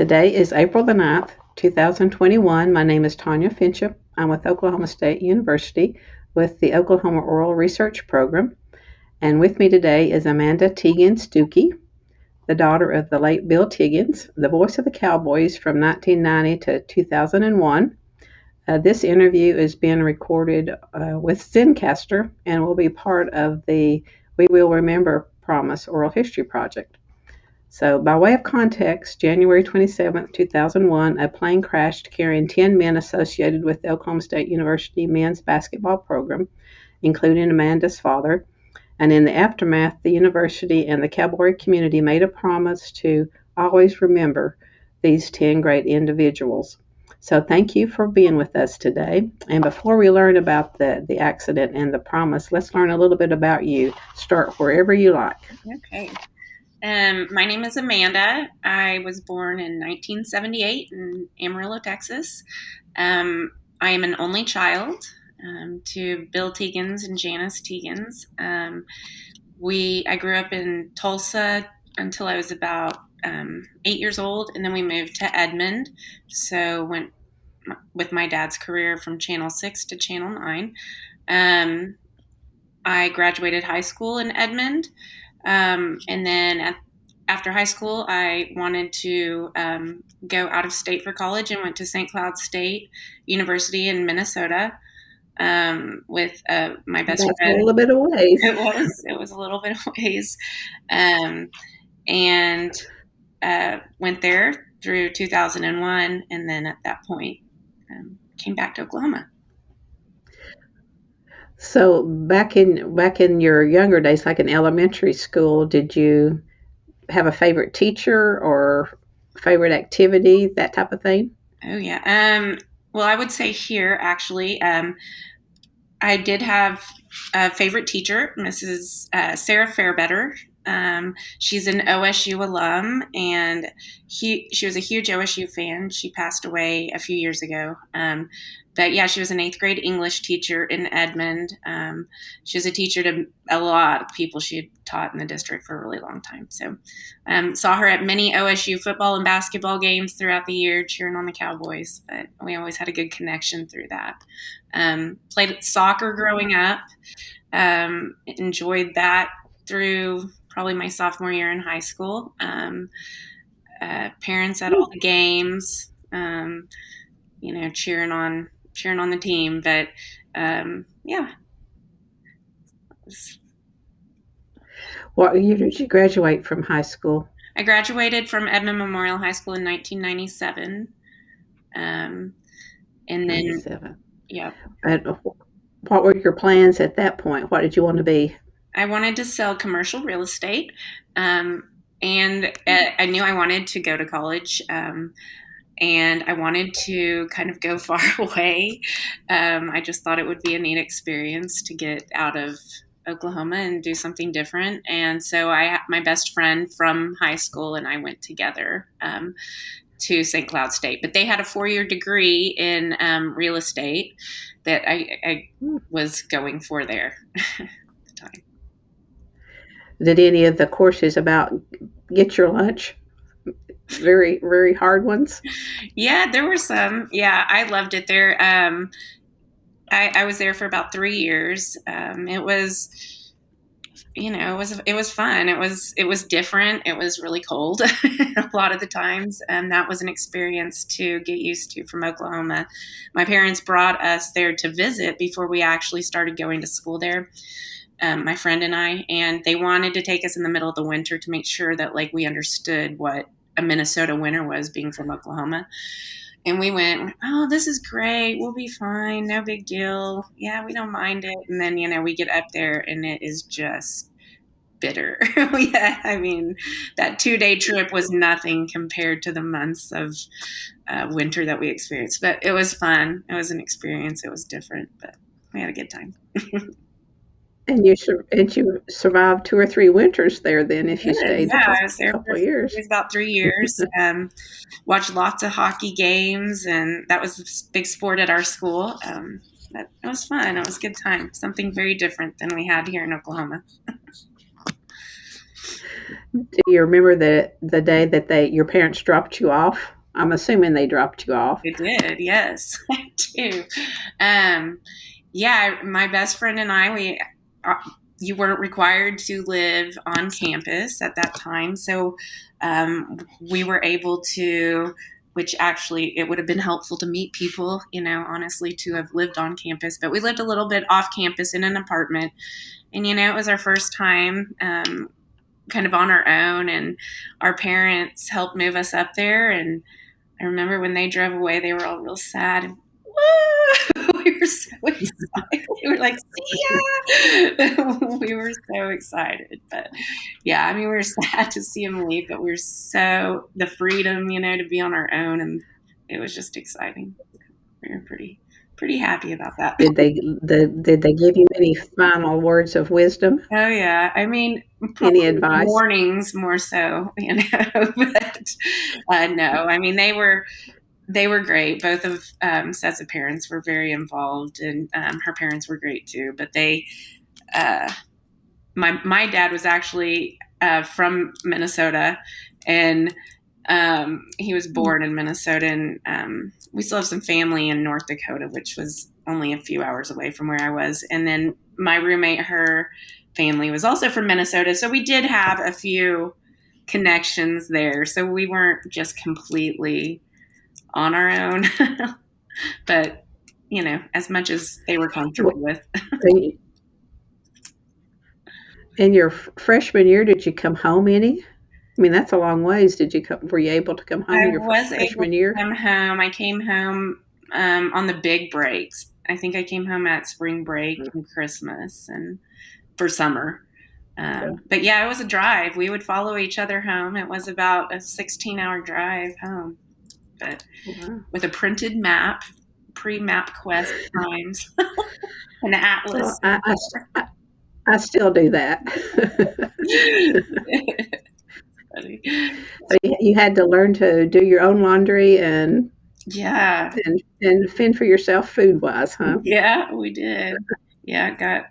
Today is April the 9th, 2021. My name is Tanya Finchum. I'm with Oklahoma State University with the Oklahoma Oral Research Program. And with me today is Amanda Tietgens Stuke, the daughter of the late Bill Teegins, the voice of the Cowboys from 1990 to 2001. This interview is being recorded with Zencastr and will be part of the We Will Remember Promise Oral History Project. So, by way of context, January 27, 2001, a plane crashed carrying 10 men associated with the Oklahoma State University men's basketball program, including Amanda's father. And in the aftermath, the university and the Cowboy community made a promise to always remember these 10 great individuals. So thank you for being with us today. And before we learn about the accident and the promise, let's learn a little bit about you. Start wherever you like. Okay. My name is Amanda. I was born in 1978 in Amarillo, Texas. I am an only child to Bill Teegins and Janice Teegins. I grew up in Tulsa until I was about 8 years old, and then we moved to Edmond. So went with my dad's career from Channel 6 to Channel 9. I graduated high school in Edmond. And then after high school, I wanted to go out of state for college and went to St. Cloud State University in Minnesota with my best friend. A little bit of ways. It was a little bit of ways. And went there through 2001. And then at that point, came back to Oklahoma. So back in your younger days, like in elementary school, did you have a favorite teacher or favorite activity, that type of thing? Oh yeah. Well, I would say here actually, I did have a favorite teacher, Mrs. Sarah Fairbetter. She's an OSU alum, and she was a huge OSU fan. She passed away a few years ago. But yeah, she was an 8th grade English teacher in Edmond. She was a teacher to a lot of people she had taught in the district for a really long time. So saw her at many OSU football and basketball games throughout the year, cheering on the Cowboys. But we always had a good connection through that. Played soccer growing up. Enjoyed that through probably my sophomore year in high school. Parents at all the games, cheering on the team. But yeah. What year did you graduate from high school? I graduated from Edmond Memorial High School in 1997. And then 97. Yeah. And what were your plans at that point? What did you want to be? I wanted to sell commercial real estate, and I knew I wanted to go to college, and I wanted to kind of go far away. I just thought it would be a neat experience to get out of Oklahoma and do something different. And so my best friend from high school and I went together to St. Cloud State. But they had a 4-year degree in real estate that I was going for there at the time. Did any of the courses about get your lunch very, very hard ones? Yeah, there were some. Yeah, I loved it there. I was there for about 3 years. It was, it was fun. It was different. It was really cold a lot of the times. And that was an experience to get used to from Oklahoma. My parents brought us there to visit before we actually started going to school there. My friend and I, and they wanted to take us in the middle of the winter to make sure that we understood what a Minnesota winter was being from Oklahoma. And we went, oh, this is great. We'll be fine. No big deal. Yeah, we don't mind it. And then, we get up there and it is just bitter. Yeah, I mean, that 2-day trip was nothing compared to the months of winter that we experienced. But it was fun. It was an experience. It was different, but we had a good time. And you survived 2 or 3 winters there then if you stayed I was there a couple of years. It was about 3 years. Watched lots of hockey games, and that was a big sport at our school. But it was fun. It was a good time. Something very different than we had here in Oklahoma. Do you remember the day that your parents dropped you off? I'm assuming they dropped you off. It did, yes, I do. Um, yeah, my best friend and I, uh, you weren't required to live on campus at that time, so we were able to, which actually it would have been helpful to meet people, honestly, to have lived on campus, but we lived a little bit off campus in an apartment, and it was our first time. Kind of on our own, and our parents helped move us up there, and I remember when they drove away, they were all real sad. And, woo! We were so excited. We were like, see ya! We were so excited. But yeah, I mean, we were sad to see them leave, but we were the freedom, to be on our own. And it was just exciting. We were pretty happy about that. Did they give you any final words of wisdom? Oh yeah, I mean, Any probably advice? mornings more so, but no, I mean they were great. Both of sets of parents were very involved, and her parents were great too. But my dad was actually from Minnesota, and he was born in Minnesota, and we still have some family in North Dakota, which was only a few hours away from where I was. And then my roommate, her family was also from Minnesota, so we did have a few connections there. So we weren't just completely on our own, but as much as they were comfortable with. In your freshman year, did you come home any? I mean, that's a long ways. Were you able to come home I in your was able freshman to year? come home. I came home on the big breaks. I think I came home at spring break and Christmas and for summer. But yeah, it was a drive. We would follow each other home. It was about a 16-hour drive home, but with a printed map, pre-MapQuest times, an atlas. Well, I still do that. So you had to learn to do your own laundry and yeah, and fend for yourself food wise, huh? Yeah, we did. Yeah, got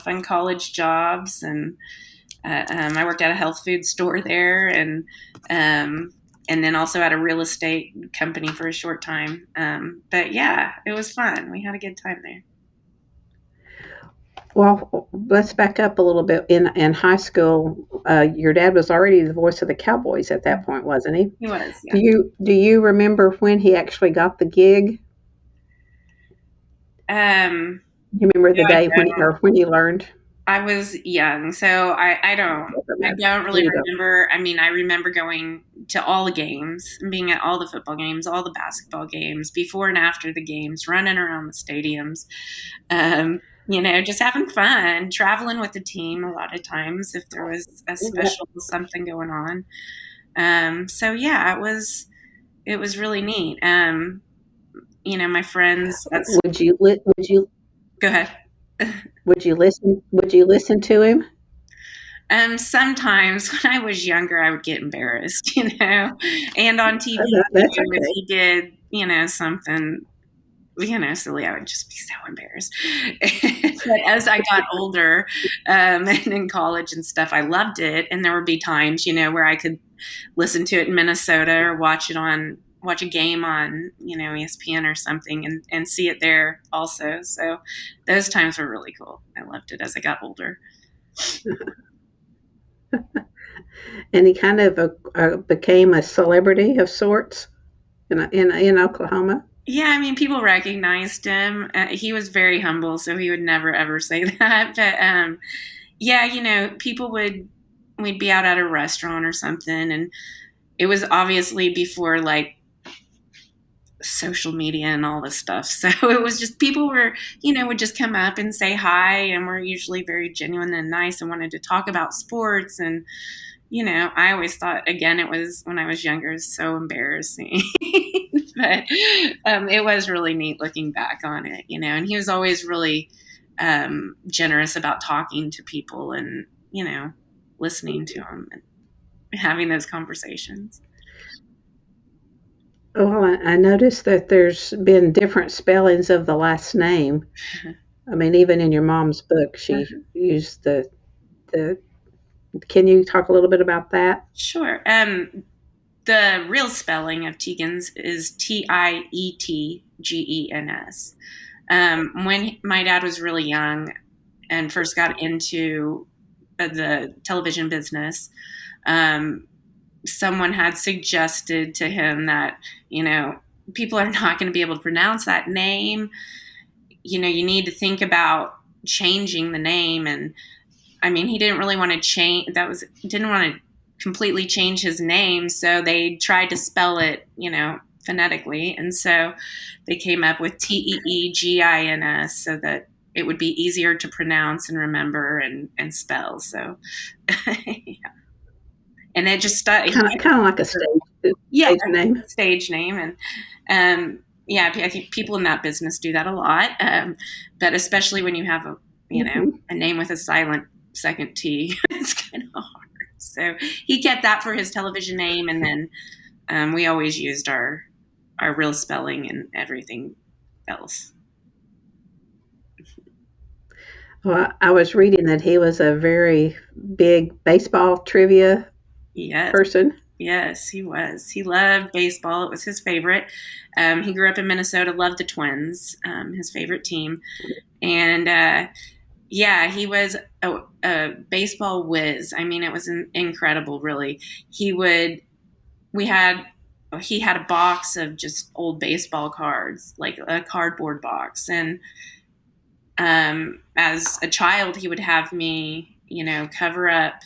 fun college jobs, and I worked at a health food store there, and then also at a real estate company for a short time. But yeah, it was fun. We had a good time there. Well, let's back up a little bit. In high school, your dad was already the voice of the Cowboys at that point, wasn't he? He was. Yeah. Do you remember when he actually got the gig? You remember the day when he learned? I was young, so I don't really remember. I mean, I remember going to all the games, being at all the football games, all the basketball games, before and after the games, running around the stadiums. Just having fun, traveling with the team a lot of times if there was a special something going on. So yeah, it was really neat. My friends. Would you go ahead? Would you listen to him? Sometimes when I was younger, I would get embarrassed, and on TV, that's okay. If he did, something silly, I would just be so embarrassed. But as I got older, and in college and stuff, I loved it. And there would be times, where I could listen to it in Minnesota or watch a game on, ESPN or something and see it there also. So those times were really cool. I loved it as I got older. And he kind of became a celebrity of sorts in Oklahoma. Yeah, I mean, people recognized him. He was very humble, so he would never, ever say that. But, yeah, we'd be out at a restaurant or something, and it was obviously before, like, social media and all this stuff. So it was just people would just come up and say hi, and were usually very genuine and nice and wanted to talk about sports. And I always thought, again, it was when I was younger, it was so embarrassing. But it was really neat looking back on it, and he was always really generous about talking to people and, listening to them and having those conversations. Well, I noticed that there's been different spellings of the last name. I mean, even in your mom's book, she used the Can you talk a little bit about that? Sure. The real spelling of Teegins is Tietgens. When my dad was really young and first got into the television business, someone had suggested to him that, people are not going to be able to pronounce that name. You need to think about changing the name. And he didn't really want to didn't want to completely change his name. So they tried to spell it, phonetically. And so they came up with Teegins so that it would be easier to pronounce and remember and spell. So, yeah. And it just kind of like a stage name. Stage name. And I think people in that business do that a lot. But especially when you have a name with a silent second T, it's kind of hard. So he kept that for his television name, and then we always used our real spelling and everything else. Well, I was reading that he was a very big baseball trivia person. Yes, he was. He loved baseball. It was his favorite. He grew up in Minnesota, loved the Twins, his favorite team. And he was a baseball whiz. It was incredible, really. He had a box of just old baseball cards, like a cardboard box. And as a child, he would have me, cover up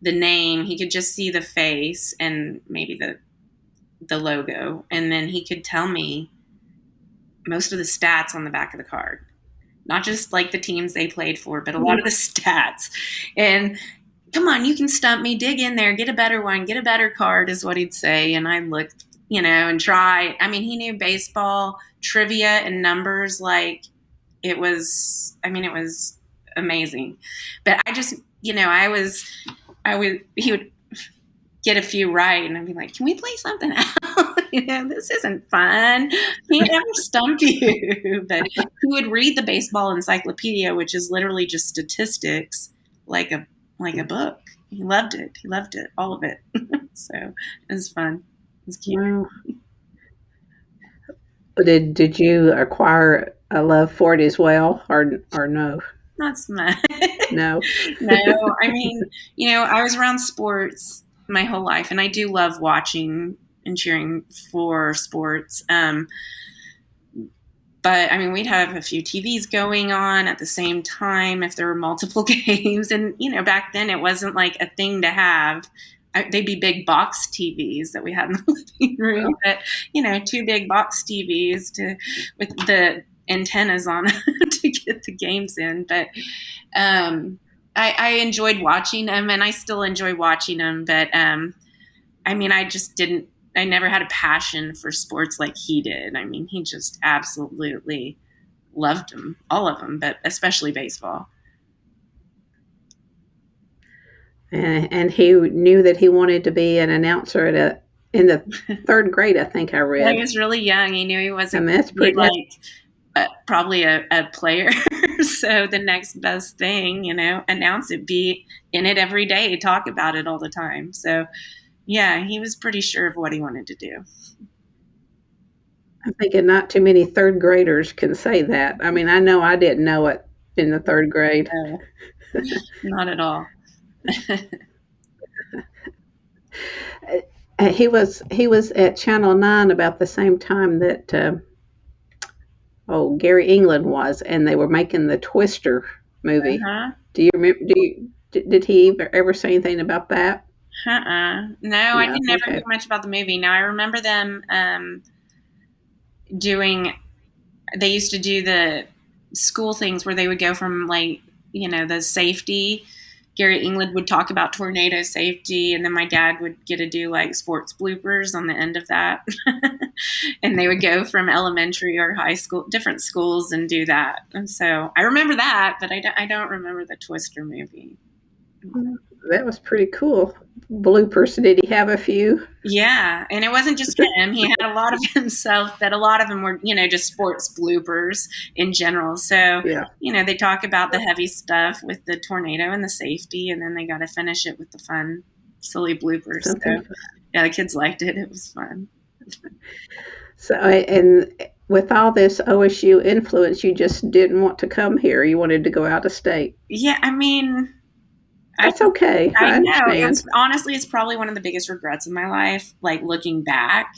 the name. He could just see the face and maybe the logo. And then he could tell me most of the stats on the back of the card. Not just like the teams they played for, but a lot of the stats. And come on, you can stump me, dig in there, get a better one, get a better card is what he'd say. And I looked, and try. He knew baseball, trivia, and numbers like it was amazing. But I just, he would get a few right, and I'd be like, can we play something else? This isn't fun. Can't ever stump you. But he would read the baseball encyclopedia, which is literally just statistics, like a book. He loved it. All of it. So it was fun. It was cute. Wow. Did you acquire a love for it as well, or no? Not so much. No. No. I was around sports my whole life, and I do love watching and cheering for sports. But we'd have a few TVs going on at the same time if there were multiple games. And, back then it wasn't like a thing to have. They'd be big box TVs that we had in the living room, but, 2 big box TVs with the antennas on to get the games in. But I enjoyed watching them, and I still enjoy watching them. But I never had a passion for sports like he did. He just absolutely loved them, all of them, but especially baseball. And he knew that he wanted to be an announcer in the 3rd grade, I think I read. He was really young. He knew he wasn't probably a player. So the next best thing, announce it, be in it every day, talk about it all the time. So yeah, he was pretty sure of what he wanted to do. I'm thinking not too many 3rd graders can say that. I know I didn't know it in the 3rd grade. No, not at all. He was at Channel 9 about the same time that Gary England was, and they were making the Twister movie. Uh-huh. Do you remember? Did he ever say anything about that? No, I didn't never hear much about the movie. Now I remember them they used to do the school things where they would go from the safety. Gary England would talk about tornado safety, and then my dad would get to do sports bloopers on the end of that. And they would go from elementary or high school, different schools, and do that. And so I remember that, but I don't remember the Twister movie. That was pretty cool. bloopers? Did he have a few? Yeah, and it wasn't just him. He had a lot of himself, but a lot of them were, just sports bloopers in general. So, Yeah. they talk about the heavy stuff with the tornado and the safety, and then they got to finish it with the fun, silly bloopers. Something. So, yeah, the kids liked it. It was fun. So, and with all this OSU influence, you just didn't want to come here. You wanted to go out of state. Yeah, I mean, I That's okay. I I know understand. it's probably one of the biggest regrets in my life. Like looking back,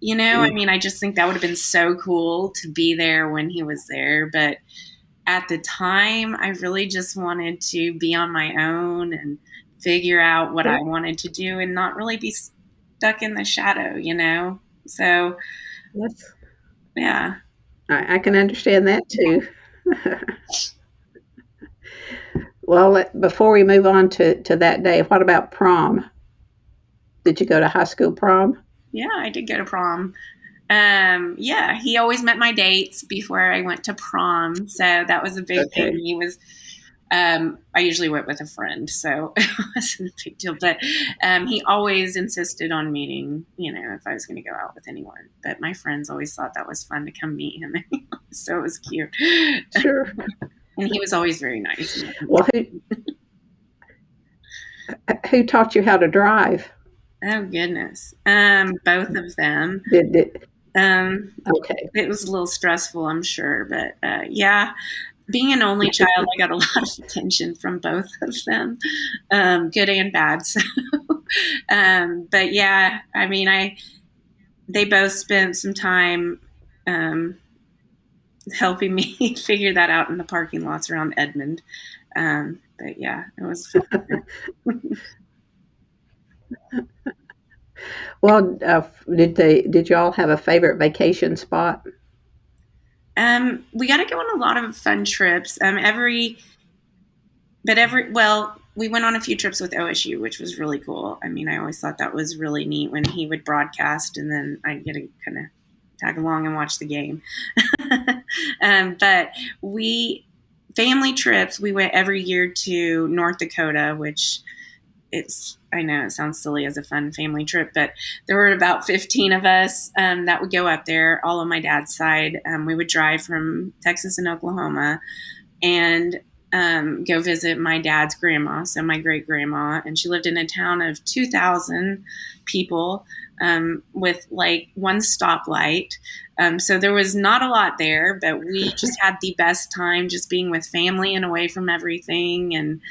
I Mm. mean, I just think that would have been so cool to be there when he was there. But at the time, I really just wanted to be on my own and figure out what I Yeah. wanted to do and not really be stuck in the shadow. So, That's. yeah. I can understand that too. Well, before we move on to that day, what about prom? Did you go to high school prom? Yeah, I did go to prom. Yeah, he always met my dates before I went to prom. So that was a big thing. Okay. I usually went with a friend, so it wasn't a big deal. But he always insisted on meeting, if I was going to go out with anyone. But my friends always thought that was fun to come meet him. So it was cute. Sure. And he was always very nice. Well, who taught you how to drive? Oh, goodness. Both of them. Did Um, okay. it was a little stressful, I'm sure. But yeah, being an only child, I got a lot of attention from both of them, good and bad. So, but yeah, I mean, they both spent some time um, helping me figure that out in the parking lots around Edmond. But yeah, it was fun. Well, did y'all have a favorite vacation spot? We got to go on a lot of fun trips. Well, we went on a few trips with OSU, which was really cool. I mean, I always thought that was really neat when he would broadcast and then I'd get to kind of tag along and watch the game. But family trips, we went every year to North Dakota, which I know it sounds silly as a fun family trip, but there were about 15 of us that would go up there, all on my dad's side. We would drive from Texas and Oklahoma and go visit my dad's grandma, so my great grandma, and she lived in a town of 2,000 people with like one stoplight. So there was not a lot there, but we just had the best time just being with family and away from everything and,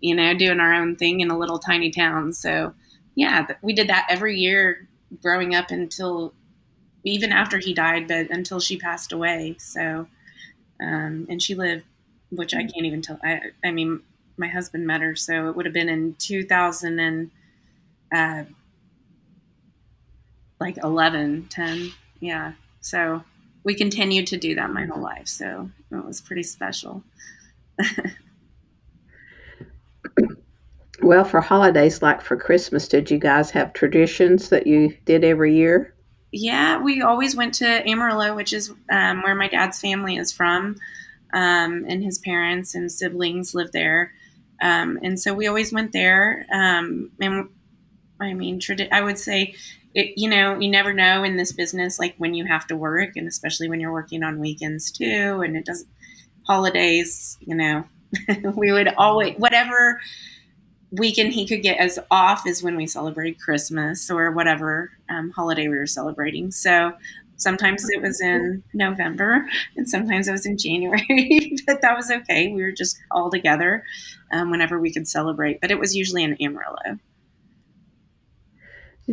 doing our own thing in a little tiny town. So yeah, we did that every year growing up until even after he died, but until she passed away. So, and she lived, which I can't even tell. I mean, my husband met her, so it would have been in 2000 and like 11, 10. Yeah. So we continued to do that my whole life. So it was pretty special. Well, for holidays like for Christmas, did you guys have traditions that you did every year? Yeah, we always went to Amarillo, which is where my dad's family is from, and his parents and siblings live there. And so we always went there. And I mean, I would say, you never know in this business, like when you have to work, and especially when you're working on weekends too. And it doesn't, holidays, we would always, whatever weekend he could get as off is when we celebrated Christmas or whatever holiday we were celebrating. So sometimes it was in November and sometimes it was in January, but that was okay. We were just all together whenever we could celebrate, but it was usually in Amarillo.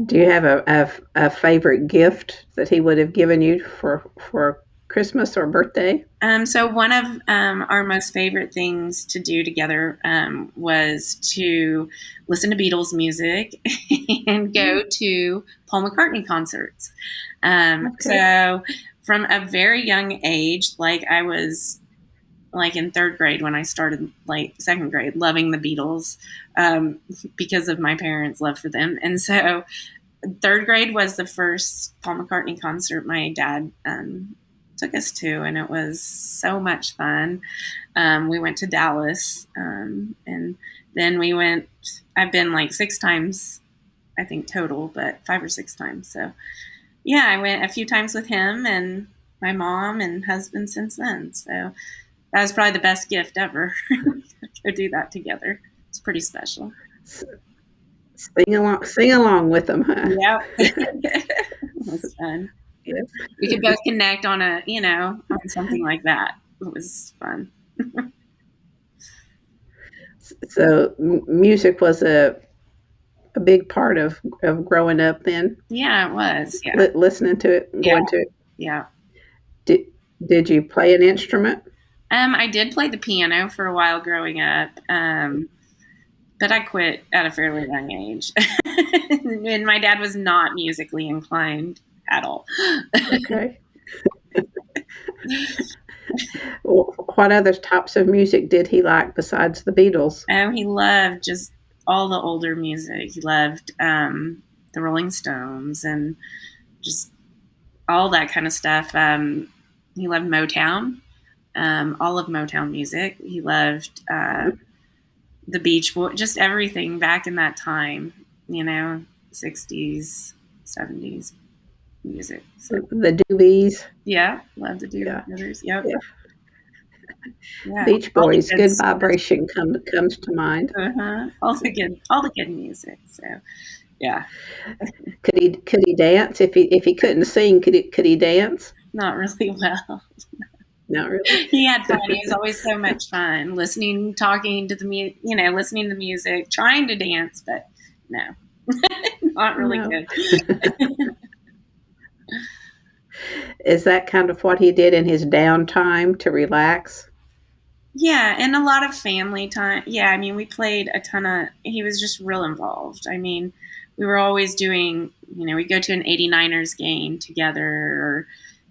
Do you have a favorite gift that he would have given you for Christmas or birthday? So one of our most favorite things to do together was to listen to Beatles music and go to Paul McCartney concerts. Okay. So from a very young age, like I was like in third grade when I started, like second grade, loving the Beatles because of my parents' love for them. And so third grade was the first Paul McCartney concert my dad took us to, and it was so much fun. We went to Dallas, and Then we went, I've been like 6 times, I think total, but 5 or 6 times. So yeah, I went a few times with him and my mom and husband since then. So that was probably the best gift ever. Go do that together. It's pretty special. Sing along with them, huh? Yeah. It was fun. Yes. We could both connect on on something like that. It was fun. So music was a big part of growing up then? Yeah, it was. Yeah. Listening to it and going to it? Yeah. Did you play an instrument? I did play the piano for a while growing up, but I quit at a fairly young age. And my dad was not musically inclined at all. Okay. What other types of music did he like besides the Beatles? He loved just all the older music. He loved the Rolling Stones and just all that kind of stuff. He loved Motown, all of Motown music. He loved the Beach Boys, just everything back in that time, 60s, 70s music. So, the Doobies. Yeah, love the Doobie Brothers. Yep. Yeah. Beach Boys, Good Vibration comes to mind. All the good music. So, yeah. Could he dance? If he couldn't sing, could he dance? Not really well. Not really. He had fun. He was always so much fun. Talking to the listening to the music, trying to dance, but no, not really good. Is that kind of what he did in his downtime to relax? Yeah, and a lot of family time. Yeah, I mean, we played a ton of. He was just real involved. I mean, we were always doing. We'd go to an 89ers game together, or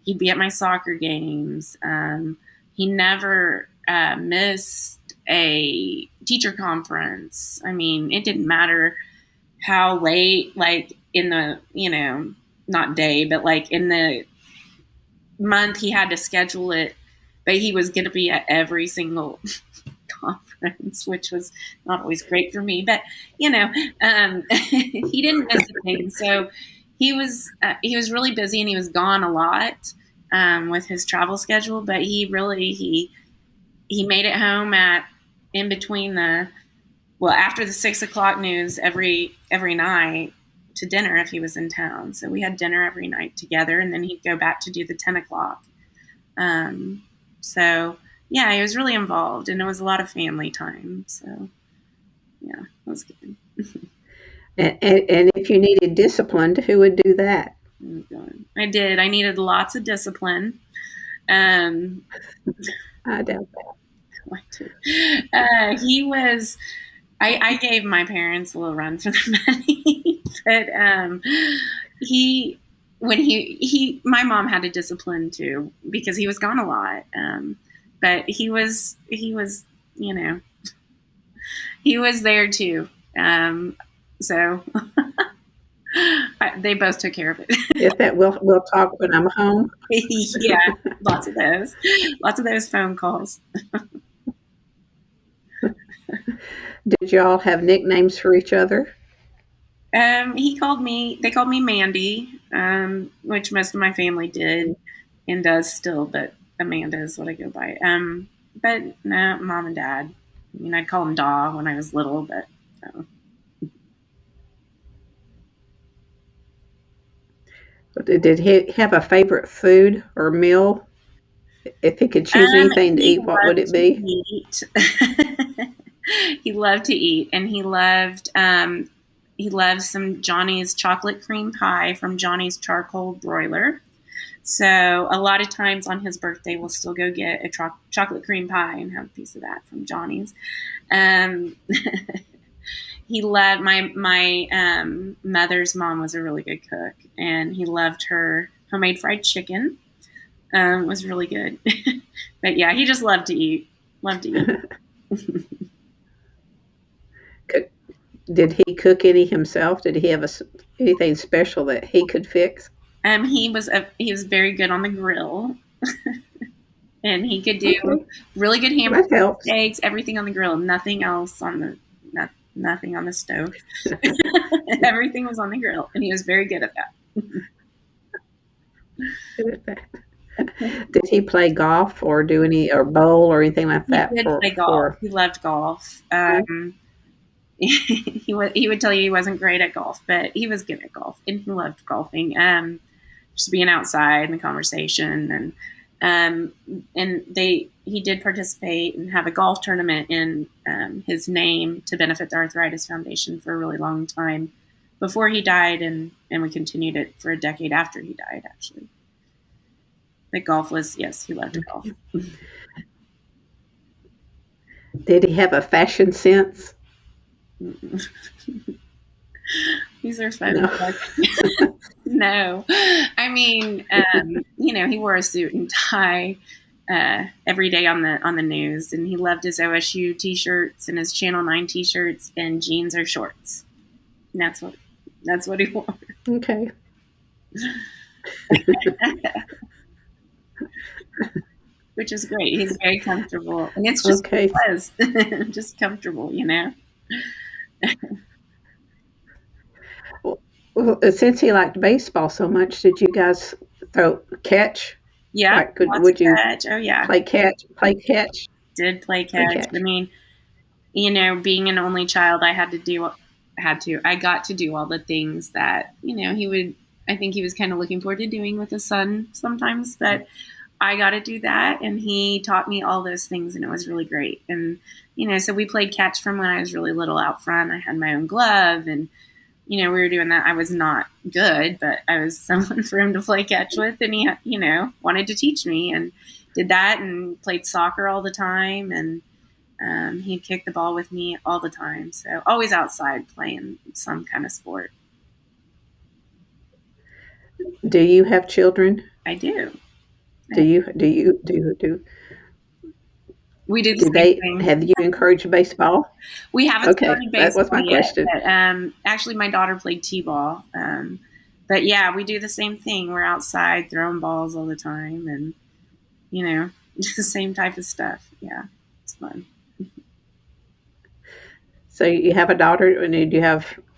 he'd be at my soccer games. He never missed a teacher conference. I mean, it didn't matter how late, like in the, not day, but like in the month he had to schedule it, but he was going to be at every single conference, which was not always great for me, but he didn't miss a thing. So he was really busy and he was gone a lot with his travel schedule, but he made it home in between after the 6 o'clock news every night to dinner if he was in town. So we had dinner every night together, and then he'd go back to do the 10 o'clock. So yeah, he was really involved, and it was a lot of family time. So yeah, it was good. And if you needed discipline, who would do that? Oh, God. I did. I needed lots of discipline. I doubt that. He was. I gave my parents a little run for the money, but my mom had to discipline too because he was gone a lot. But he was there too. So they both took care of it. Is that we'll talk when I'm home? Yeah, lots of those phone calls. Did y'all have nicknames for each other? They called me Mandy, which most of my family did and does still, but Amanda is what I go by. But no, Mom and Dad. I mean, I'd call him Daw when I was little, but no. Did he have a favorite food or meal? If he could choose anything to eat, what would it be? He loved to eat, and he loved some Johnny's chocolate cream pie from Johnny's charcoal broiler. So a lot of times on his birthday, we'll still go get a chocolate cream pie and have a piece of that from Johnny's. He loved my mother's mom was a really good cook, and he loved her homemade fried chicken. It was really good. But yeah, he just loved to eat. Did he cook any himself? Did he have anything special that he could fix? He was very good on the grill, and he could do really good hamburger steaks, everything on the grill, nothing else on the nothing on the stove. Everything was on the grill, and he was very good at that. Good at that. Did he play golf or do any or bowl or anything like He that did play golf. He loved golf. He would tell you he wasn't great at golf, but he was good at golf, and he loved golfing. Just being outside and the conversation, and he did participate and have a golf tournament in his name to benefit the Arthritis Foundation for a really long time before he died, and we continued it for a decade after he died, actually. But golf was, yes, he loved golf. Did he have a fashion sense? These are funny. No. No. I mean, he wore a suit and tie every day on the news, and he loved his OSU t-shirts and his Channel 9 t-shirts and jeans or shorts. And that's what he wore. Okay. Which is great. He's very comfortable, and it's just okay. What he was. Just comfortable, Well, since he liked baseball so much, did you guys catch? Yeah. Like, would you catch? Oh yeah. Play catch? Did play catch. I mean, being an only child, I got to do all the things that, I think he was kind of looking forward to doing with his son sometimes, but I got to do that. And he taught me all those things, and it was really great. And, so we played catch from when I was really little out front. I had my own glove, and, we were doing that. I was not good, but I was someone for him to play catch with. And he, wanted to teach me, and did that, and played soccer all the time. And he'd kick the ball with me all the time. So always outside playing some kind of sport. Do you have children? I do. Do you? We do the same thing. Have you encouraged baseball? We haven't started baseball that was my question. But, actually, my daughter played t-ball. But yeah, we do the same thing. We're outside throwing balls all the time, and the same type of stuff. Yeah, it's fun. So you have a daughter, and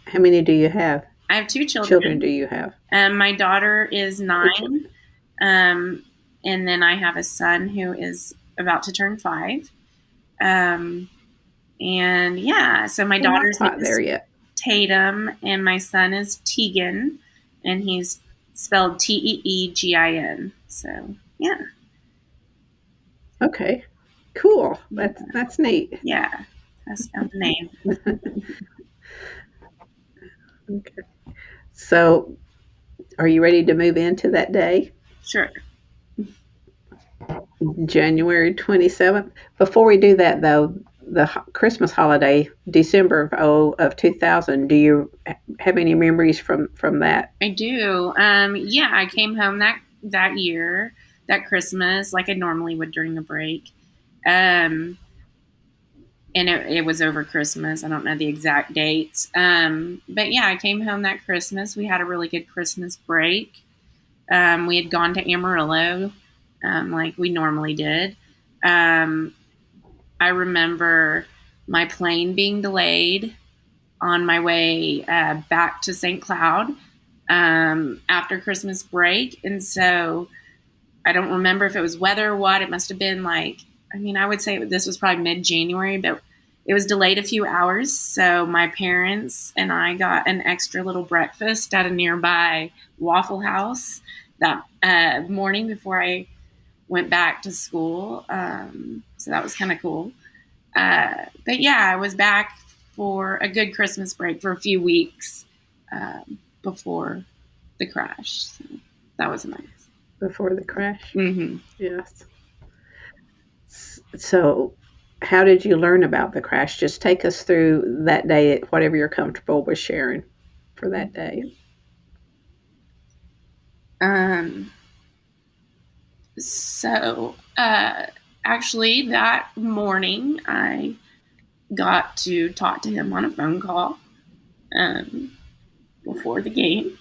how many do you have? I have 2 children. Children do you have? My daughter is 9, and then I have a son who is about to turn 5. And yeah, so my daughter's name is Tatum, and my son is Teegin, and he's spelled Teegin. So yeah. Okay, cool. That's neat. Yeah, that's the name. Okay. So, are you ready to move into that day? Sure. January 27th. Before we do that, though, the Christmas holiday, December of 2000, do you have any memories from that? I do. Yeah, I came home that year, that Christmas, like I normally would during the break. And it was over Christmas. I don't know the exact dates. But yeah, I came home that Christmas. We had a really good Christmas break. We had gone to Amarillo, like we normally did. I remember my plane being delayed on my way back to St. Cloud after Christmas break. And so I don't remember if it was weather or what. It must have been I would say this was probably mid-January, but it was delayed a few hours. So my parents and I got an extra little breakfast at a nearby Waffle House that morning before I went back to school. So that was kind of cool. But yeah, I was back for a good Christmas break for a few weeks before the crash. So that was nice. Before the crash? Mm-hmm. Yes. So how did you learn about the crash? Just take us through that day, whatever you're comfortable with sharing for that day. So actually that morning I got to talk to him on a phone call before the game.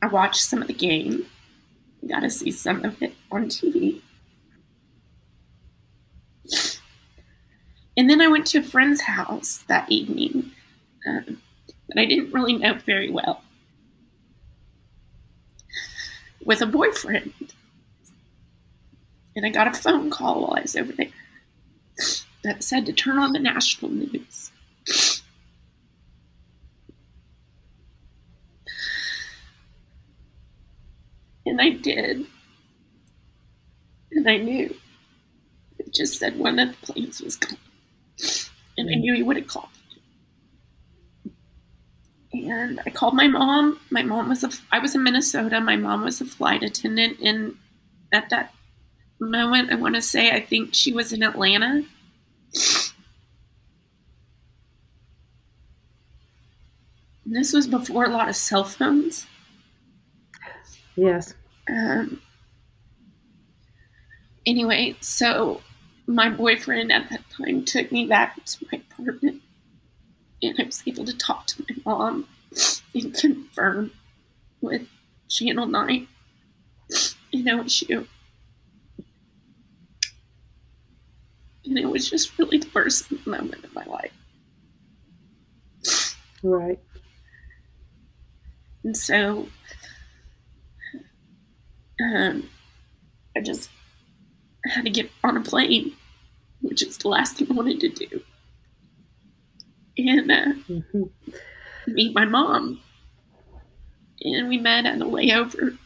I watched some of the game. Got to see some of it on TV. And then I went to a friend's house that evening that I didn't really know very well with a boyfriend. And I got a phone call while I was over there that said to turn on the national news. And I did. And I knew. It just said one of the planes was coming. And I knew he would have called me. And I called my mom. My mom was I was in Minnesota. My mom was a flight attendant. And at that moment, I want to say, I think she was in Atlanta. And this was before a lot of cell phones. Yes. Anyway, so my boyfriend at that time took me back to my apartment, and I was able to talk to my mom and confirm with Channel 9 and OSU. And it was just really the worst moment of my life. Right. And so I just had to get on a plane, which is the last thing I wanted to do, and meet my mom. And we met at a layover.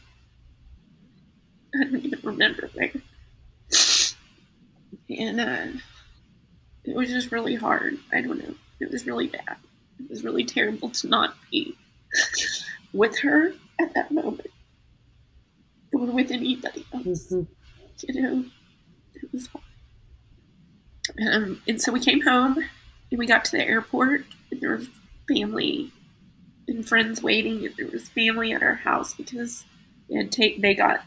I don't even remember where. And it was just really hard. I don't know. It was really bad. It was really terrible to not be with her at that moment or with anybody else. It was hard. And so we came home and we got to the airport, and there was family and friends waiting, and there was family at our house because they got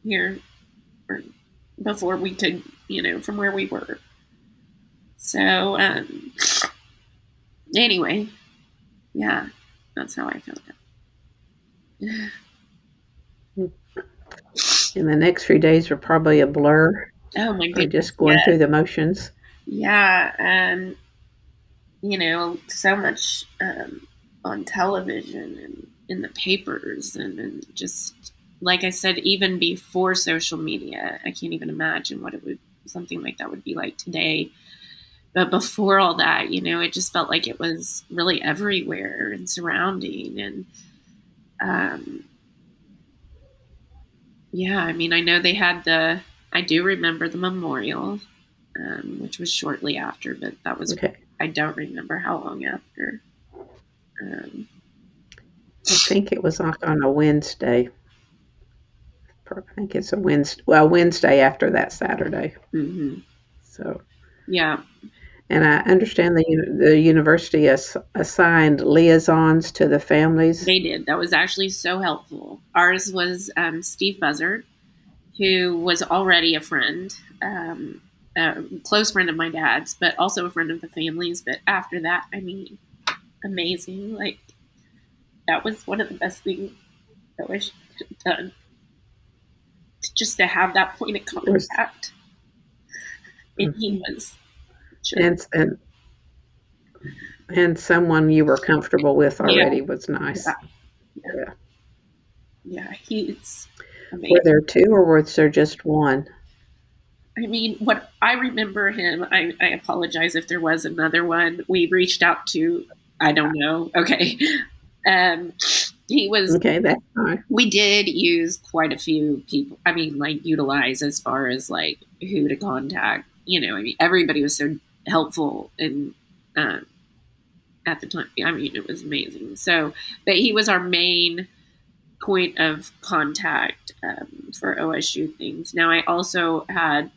here before we could, from where we were. So anyway, yeah, that's how I found out. And the next few days were probably a blur. Oh my goodness! Just going through the motions. Yeah, so much on television and in the papers, and just like I said, even before social media, I can't even imagine what something like that would be like today. But before all that, it just felt like it was really everywhere and surrounding. And yeah, I mean, I know they had I do remember the memorial, which was shortly after, but that was, okay. I don't remember how long after. I think it was like on a Wednesday. I think it's a Wednesday. Well, Wednesday after that Saturday. Mm-hmm. So. Yeah. And I understand the university assigned liaisons to the families. They did. That was actually so helpful. Ours was Steve Buzzard, who was already a friend, a close friend of my dad's, but also a friend of the family's. But after that, I mean, amazing. Like, that was one of the best things that I should have done. Just to have that point of contact. And he was... Sure. And someone you were comfortable with already was nice. Yeah, he's amazing. Were there two or was there just one? I mean, what I remember him, I apologize if there was another one. We reached out to, I don't know. Okay. He was... Okay, that's fine. We did use quite a few people. I mean, utilize as far as who to contact. I mean, everybody was so helpful and at the time. I mean, it was amazing. So, but he was our main point of contact for OSU things. Now, I also had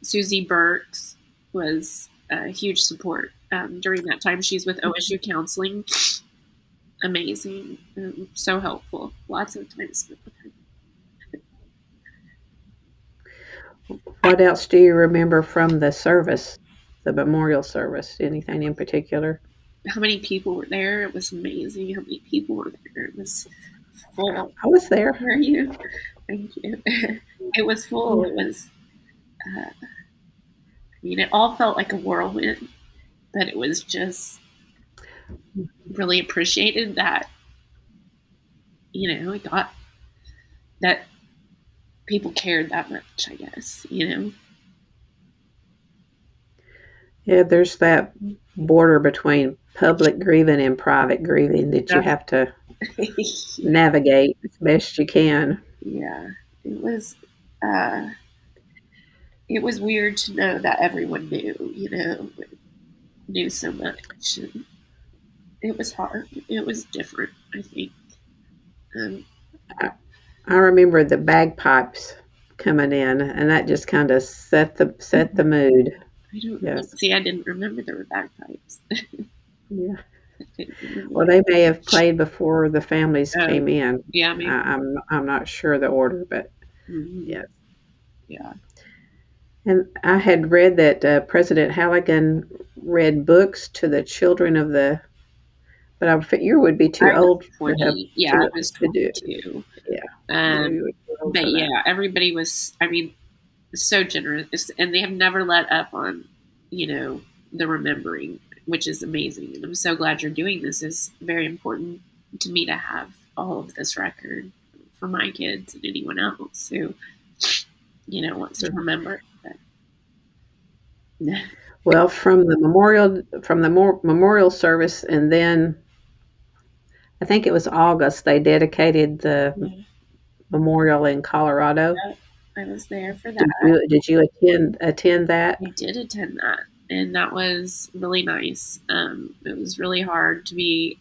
Susie Burks was a huge support during that time. She's with OSU Counseling. Amazing. So helpful. Lots of time spent with her. What else do you remember from the service? The memorial service? Anything in particular? How many people were there? It was amazing how many people were there. It was full. I was there. Were you? Thank you. It was full. It was, mean, it all felt like a whirlwind, but it was just really appreciated that, I got that people cared that much, I guess, Yeah, there's that border between public grieving and private grieving that you have to navigate as best you can. Yeah, it was. Uh, it was weird to know that everyone knew so much. And it was hard. It was different, I think. Um, I remember the bagpipes coming in, and that just kind of set the mood. I don't Yes. see. I didn't remember there were bagpipes. Yeah. Well, they may have played before the families Oh, came in. yeah, maybe. I'm not sure the order, but yes. Yeah. And I had read that President Halligan read books to the children of the. But you would be too I was old for 20. Yeah, I was to do. 22. Yeah. You were too old But for that. yeah, everybody was. I mean, so generous, and they have never let up on, the remembering, which is amazing. And I'm so glad you're doing this. It's very important to me to have all of this record for my kids and anyone else who, wants to remember. But, well, from the memorial service, and then I think it was August, they dedicated the memorial in Colorado. I was there for that. Did you attend that? I did attend that, and that was really nice. It was really hard to be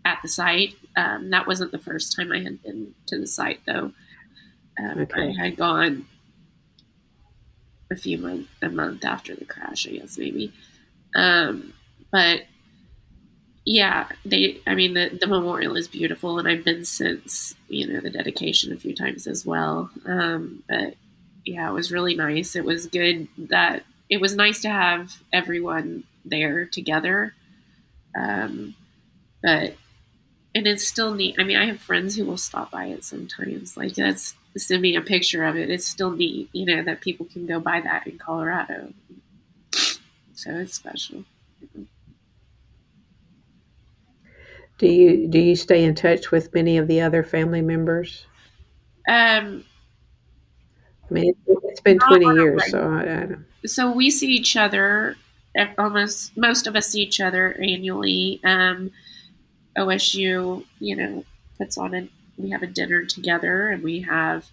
at the site. That wasn't the first time I had been to the site, though. Okay. I had gone a month after the crash, I guess, maybe. But yeah, the memorial is beautiful, and I've been since, the dedication a few times as well. But yeah, it was really nice. It was good that it was nice to have everyone there together. But and it's still neat. I mean, I have friends who will stop by it sometimes. Like, that's send me a picture of it. It's still neat, that people can go by that in Colorado. So it's special. Do you stay in touch with many of the other family members? Um, I mean, it's been 20 years, so I don't. So we see each other. Most of us see each other annually. OSU, puts on we have a dinner together, and we have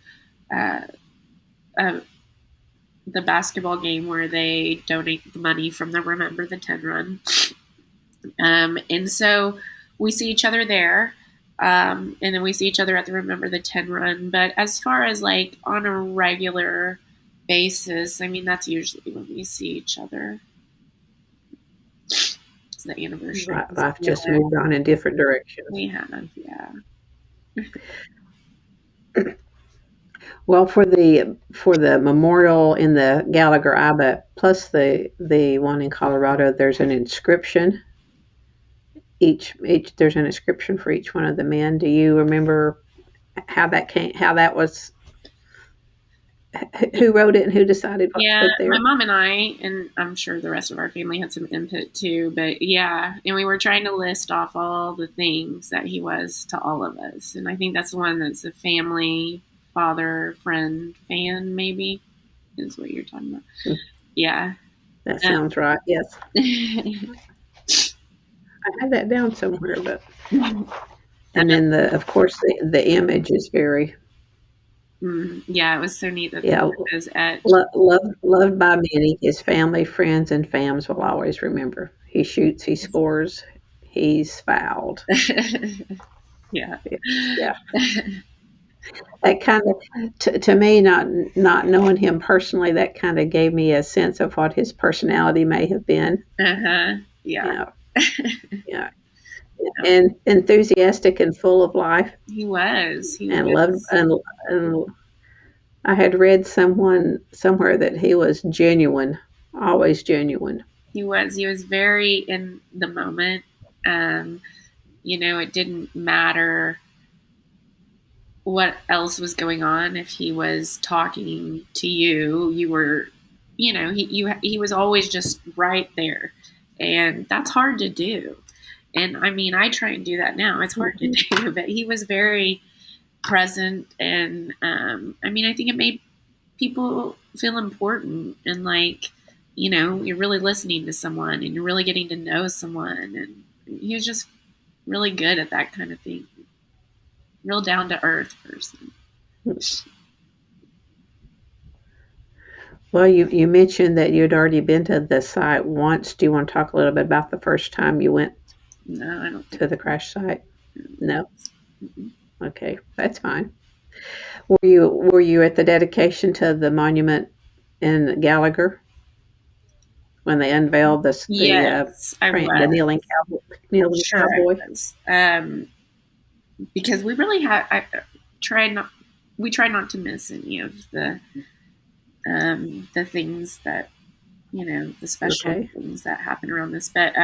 uh, the basketball game where they donate the money from the Remember the 10 run. And so we see each other there. And then we see each other at the Remember the 10 run. But as far as like on a regular basis, I mean, that's usually when we see each other. It's the anniversary. Life just moved on in different directions. We have, yeah. Well, for the memorial in the Gallagher Abbott plus the one in Colorado, there's an inscription. There's an inscription for each one of the men. Do you remember how that was? Who wrote it and who decided what to put there? My mom and I, and I'm sure the rest of our family had some input too, but yeah, and we were trying to list off all the things that he was to all of us. And I think that's the one that's a family, father, friend, fan, maybe, is what you're talking about. Mm-hmm. Yeah. That sounds right, yes. I had that down somewhere, but and then of course the image is very yeah, it was so neat that it was etched. Loved by many, his family, friends, and fams will always remember. He shoots, he scores, he's fouled. Yeah. That kind of, to me, not knowing him personally, that kind of gave me a sense of what his personality may have been. Yeah. Yeah. And enthusiastic and full of life. He was. Loved, and I had read somewhere that he was genuine, always genuine. He was very in the moment. It didn't matter what else was going on. If he was talking to you, you were he was always just right there, and that's hard to do. And I mean, I try and do that now. It's hard to do, but he was very present, and I mean, I think it made people feel important, and like, you're really listening to someone, and you're really getting to know someone, and he was just really good at that kind of thing. Real down to earth person. Well, you mentioned that you'd already been to the site once. Do you want to talk a little bit about the first time you went No, I don't. to the crash site? No? Mm-mm. Okay, that's fine. Were you at the dedication to the monument in Gallagher when they unveiled Yes, I the was. kneeling Sure, cowboy? I was. Because we really tried not we tried not to miss any of the things that the special Okay. things that happen around this. But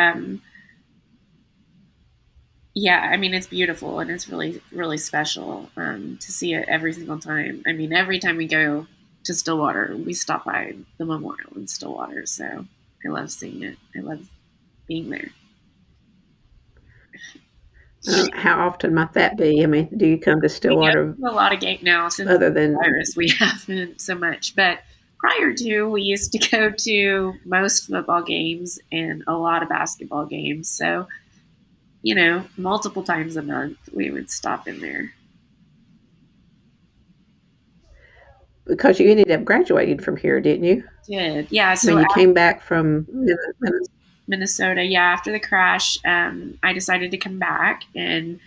yeah, I mean, it's beautiful, and it's really, really special to see it every single time. I mean, every time we go to Stillwater, we stop by the memorial in Stillwater. So I love seeing it. I love being there. How often might that be? I mean, do you come to We Stillwater go to a lot of games now since other the than virus. We haven't so much, but prior to, we used to go to most football games and a lot of basketball games. So multiple times a month we would stop in there. because you ended up graduating from here, didn't you? Did yeah. I mean, So you came back from Minnesota, yeah. After the crash, I decided to come back and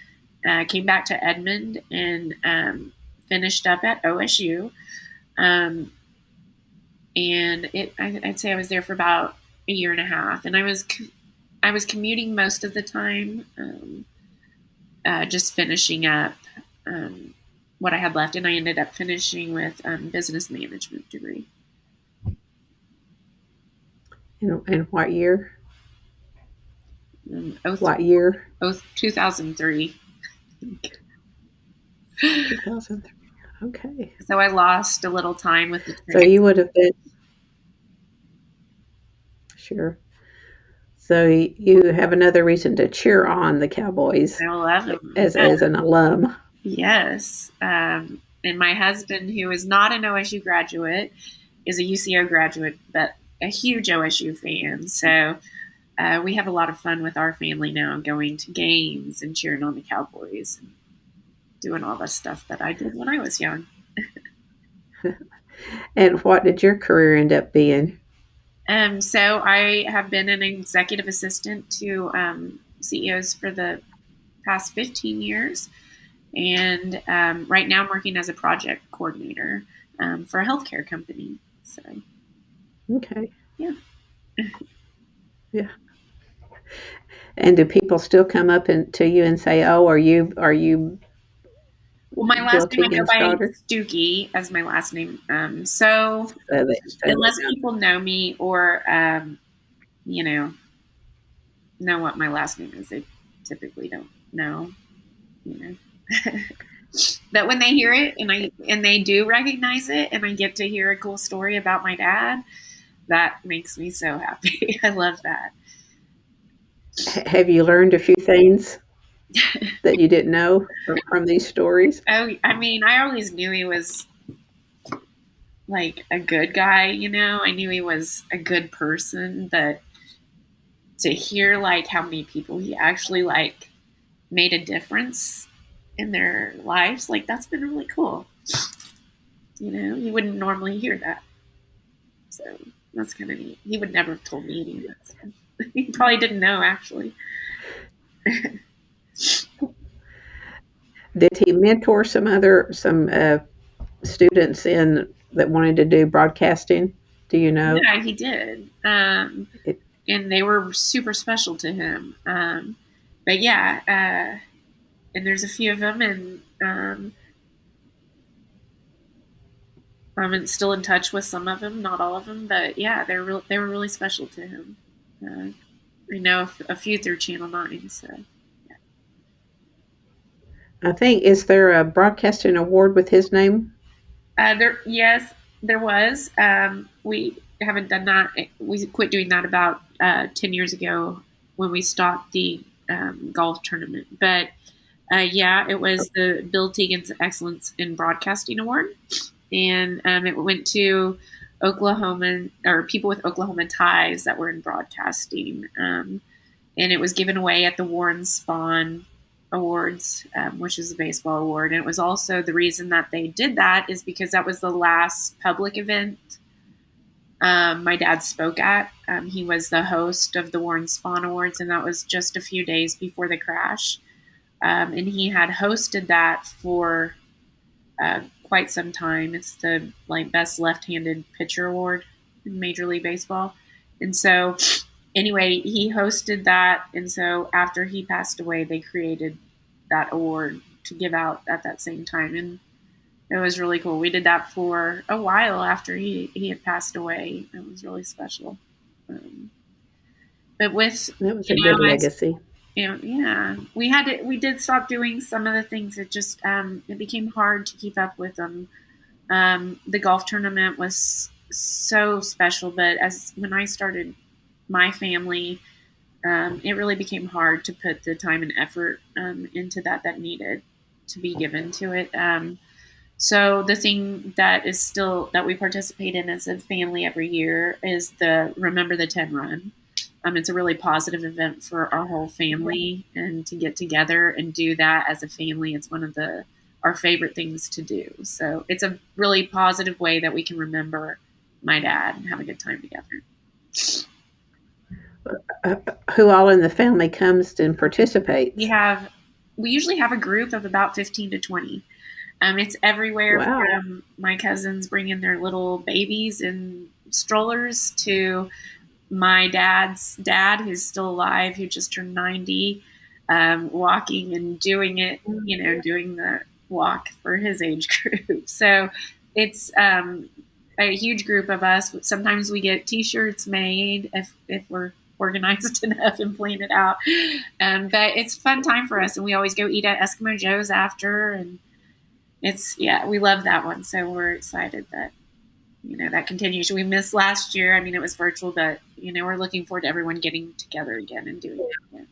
came back to Edmond and finished up at OSU. Um, and I'd say I was there for about a year and a half, and I was commuting most of the time, just finishing up what I had left, and I ended up finishing with business management degree. in what year? Oh, What year? 2003. 2003. Okay. So I lost a little time with the So you would have been sure. So you have another reason to cheer on the Cowboys I love them. as an alum. Yes. And my husband, who is not an OSU graduate, is a UCO graduate, but a huge OSU fan. So we have a lot of fun with our family now, going to games and cheering on the Cowboys and doing all the stuff that I did when I was young. And what did your career end up being? So I have been an executive assistant to CEOs for the past 15 years. And right now I'm working as a project coordinator for a healthcare company. So, Okay. yeah. Yeah. And do people still come up to you and say, "Oh, are you Well, my last Bill name, I go Teegins' by daughter?" Stuke as my last name. So They unless people know me or, you know what my last name is, they typically don't know, you know. But when they hear it and they do recognize it, and I get to hear a cool story about my dad, that makes me so happy. I love that. have you learned a few things that you didn't know from these stories? Oh, I mean, I always knew he was like a good guy, I knew he was a good person, but to hear like how many people he actually like made a difference in their lives, like that's been really cool. You wouldn't normally hear that. So that's kind of neat. He would never have told me any of that stuff. He probably didn't know, actually. Did he mentor some students in that wanted to do broadcasting? Do you know? Yeah, he did. And they were super special to him. But yeah, and there's a few of them, and I'm still in touch with some of them, not all of them, but yeah, they were really special to him. I know a few through Channel 9, so. I think, is there a broadcasting award with his name? Yes, there was. We haven't done that. We quit doing that about 10 years ago when we stopped the golf tournament. But yeah, it was the Bill Teegins Excellence in Broadcasting Award, and it went to Oklahoma or people with Oklahoma ties that were in broadcasting, and it was given away at the Warren Spahn Awards, which is a baseball award. And it was also the reason that they did that is because that was the last public event my dad spoke at. He was the host of the Warren Spahn Awards, and that was just a few days before the crash. And he had hosted that for quite some time. It's the best left-handed pitcher award in Major League Baseball, and so anyway, he hosted that, and so after he passed away, they created that award to give out at that same time, and it was really cool. We did that for a while after he had passed away. It was really special. But with that was a good legacy. Yeah, we did stop doing some of the things. It just it became hard to keep up with them. The golf tournament was so special, but when I started my family, it really became hard to put the time and effort into that needed to be given to it. So the thing that is still that we participate in as a family every year is the Remember the 10 run. It's a really positive event for our whole family, and to get together and do that as a family, it's one of our favorite things to do. So it's a really positive way that we can remember my dad and have a good time together. Who all in the family comes and participates? We usually have a group of about 15 to 20. It's everywhere. Wow. From my cousins bringing their little babies in strollers to my dad's dad, who's still alive, who just turned 90, walking and doing it, doing the walk for his age group. So it's a huge group of us. Sometimes we get T-shirts made if we're organized enough and plan it out. But it's a fun time for us, and we always go eat at Eskimo Joe's after, and we love that one. So we're excited that that continues. We missed last year. I mean, it was virtual, but we're looking forward to everyone getting together again and doing it again.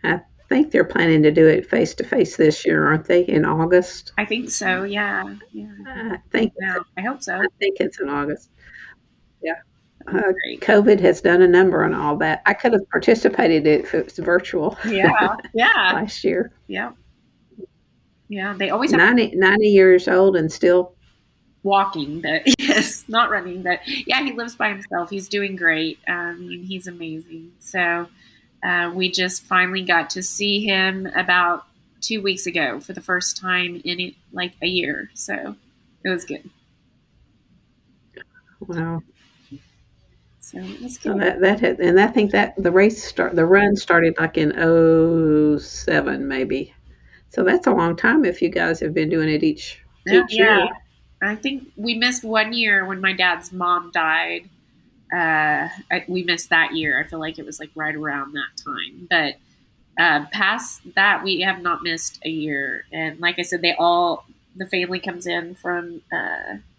I think they're planning to do it face to face this year, aren't they? In August? I think so. Yeah. I think. I hope so. I think it's in August. Yeah. COVID has done a number on all that. I could have participated if it was virtual. Yeah. Last year. Yeah. Yeah. They always have 90 years old and still walking, but yes, not running. But yeah, he lives by himself. He's doing great. He's amazing. So we just finally got to see him about 2 weeks ago for the first time in a year. So it was good. Wow. So it was So good. and I think that the run started like in 07 maybe. So that's a long time if you guys have been doing it each year. I think we missed 1 year when my dad's mom died. We missed that year. I feel like it was right around that time. But past that, we have not missed a year. And like I said, the family comes in from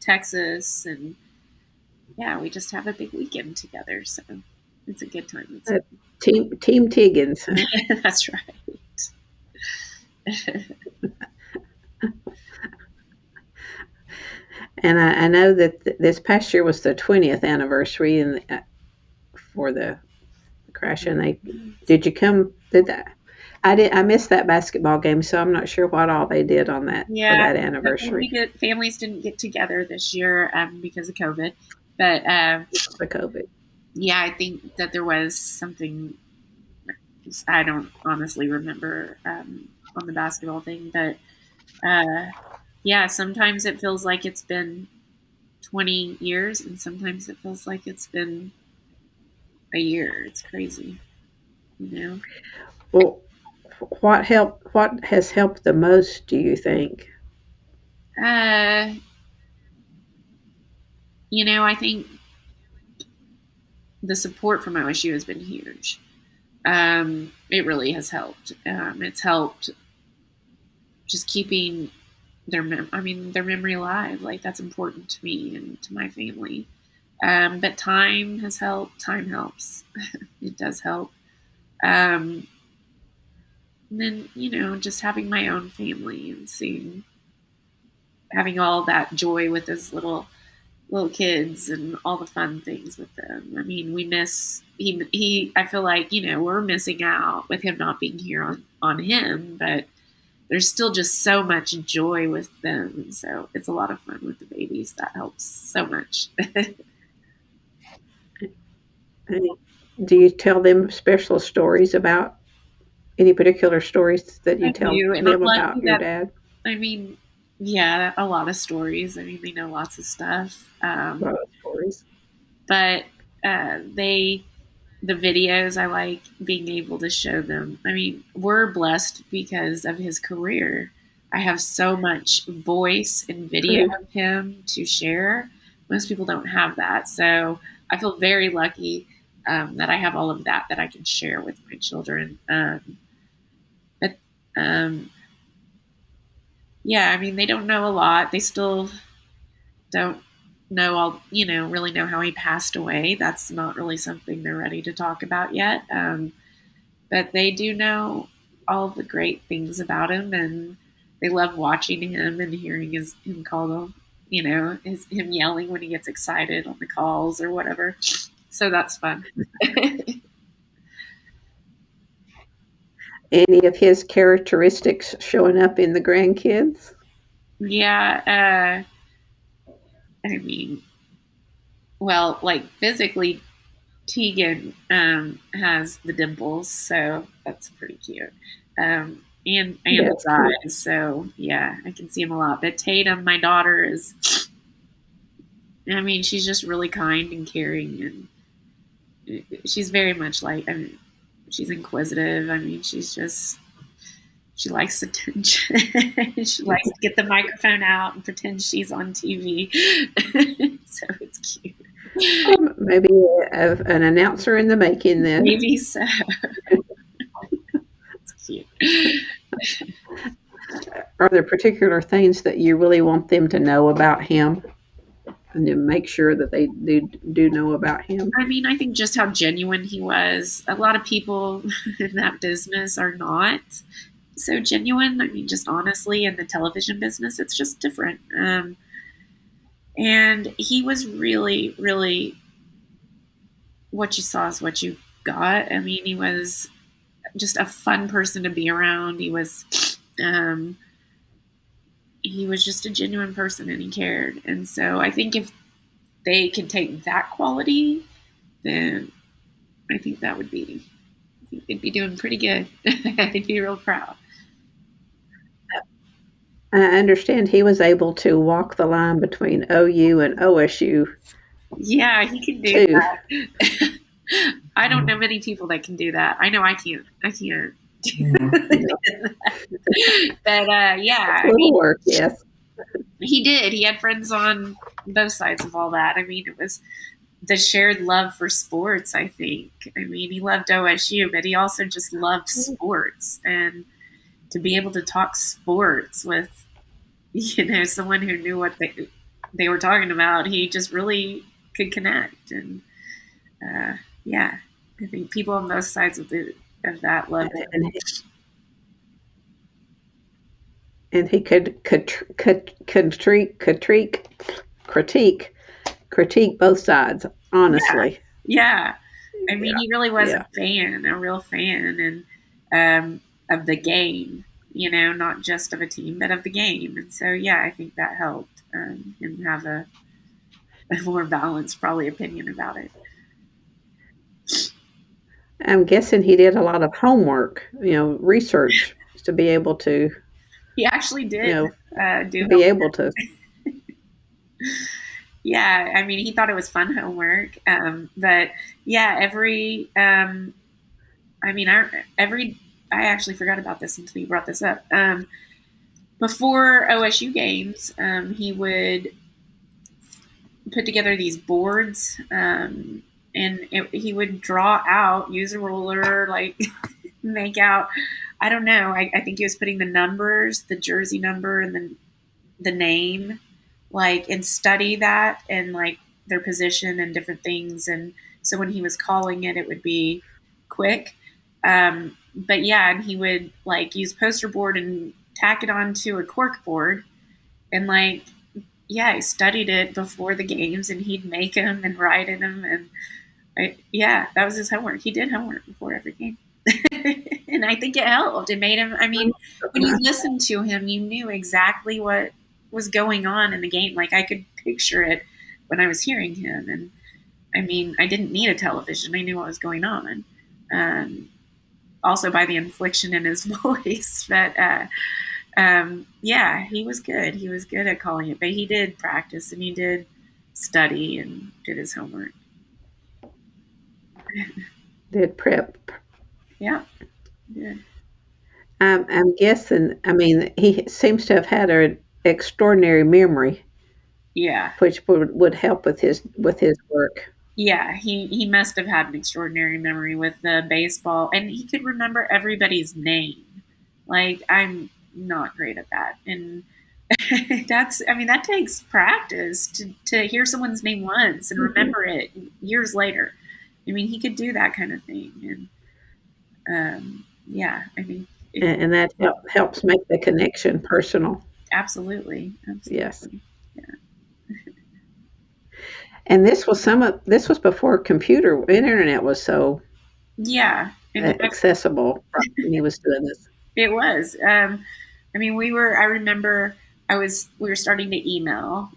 Texas, and yeah, we just have a big weekend together. So it's a good time. Team Teegins. That's right. And I know that this past year was the 20th anniversary for the crash. And did you come? Did that? I missed that basketball game, so I'm not sure what all they did on that for that anniversary. Families didn't get together this year because of COVID, but the COVID. Yeah, I think that there was something. I don't honestly remember on the basketball thing, but yeah, sometimes it feels like it's been 20 years, and sometimes it feels like it's been a year. It's crazy, Well, what has helped the most, do you think? I think the support from OSU has been huge. It really has helped. It's helped just keeping their memory alive. Like, that's important to me and to my family. But time has helped. Time helps. It does help. And then, just having my own family and having all that joy with his little kids and all the fun things with them. I mean, we miss he. I feel like we're missing out with him not being here on him, but there's still just so much joy with them, and so it's a lot of fun with the babies. That helps so much. Do you tell them special stories about any particular stories that you tell do, and I'm them lucky about your that dad? I mean, yeah, a lot of stories. I mean, they know lots of stuff. A lot of stories. But they the videos, I like being able to show them. I mean, we're blessed because of his career. I have so much voice and video True. of him to share. Most people don't have that. So I feel very lucky that I have all of that I can share with my children. But yeah, I mean, they don't know a lot. They still don't really know how he passed away. That's not really something they're ready to talk about yet. But they do know all the great things about him, and they love watching him and hearing him call them, him yelling when he gets excited on the calls or whatever. So that's fun. Any of his characteristics showing up in the grandkids? Yeah, I mean, well, like physically, Tegan has the dimples, so that's pretty cute. And That's his cute. eyes, so yeah, I can see him a lot. But Tatum, my daughter, I mean, she's just really kind and caring, and she's very much like, I mean, she's inquisitive. I mean, she likes attention. She likes to get the microphone out and pretend she's on TV. So it's cute. Maybe an announcer in the making then. Maybe so. It's cute. Are there particular things that you really want them to know about him and to make sure that they do know about him? I mean, I think just how genuine he was. A lot of people in that business are not so genuine. I mean, just honestly, in the television business, it's just different. And he was really, really what you saw is what you got. I mean, he was just a fun person to be around. He was just a genuine person, and he cared. And so I think if they could take that quality, then I think they'd be doing pretty good. I'd be real proud. I understand he was able to walk the line between OU and OSU Yeah, he can do too. that. I don't know many people that can do that. I know I can't. I can't. But yeah, A little work, yes. he did. He had friends on both sides of all that. I mean, it was the shared love for sports, I think. I mean, he loved OSU, but he also just loved sports. And to be able to talk sports with, someone who knew what they were talking about, he just really could connect. And yeah, I think people on both sides of that loved him. And he could critique both sides honestly. Yeah. I mean, Yeah, he really was yeah. a real fan, and of the game, not just of a team, but of the game. And so, yeah, I think that helped him have a more balanced, probably, opinion about it. I'm guessing he did a lot of homework, research to be able to, He actually did do be homework. able to. Yeah, I mean, he thought it was fun homework. But yeah, I actually forgot about this until you brought this up. Before OSU games, he would put together these boards, and he would draw out, use a ruler, like make out. I don't know. I think he was putting the numbers, the jersey number, and then the name, like, and study that and like their position and different things. And so when he was calling it, it would be quick. But yeah, and he would like use poster board and tack it onto a cork board. And like, yeah, I studied it before the games, and he'd make them and write in them. And yeah, that was his homework. He did homework before every game. And I think it helped. It made him, I mean, when you listened to him, you knew exactly what was going on in the game. Like, I could picture it when I was hearing him. And I mean, I didn't need a television. I knew what was going on. Also by the inflection in his voice. But yeah, he was good. He was good at calling it. But he did practice, and he did study and did his homework. Did prep. Yeah. Yeah. I'm guessing, I mean, he seems to have had an extraordinary memory, Yeah. which would help with his work. Yeah, he must have had an extraordinary memory with the baseball, and he could remember everybody's name. Like, I'm not great at that, and that's, I mean, that takes practice to hear someone's name once and remember it years later. I mean, he could do that kind of thing, and yeah, I think And that helps make the connection personal. absolutely. Yes. Yeah. And this was before internet was so accessible when he was doing this. It was. I mean, I remember we were starting to email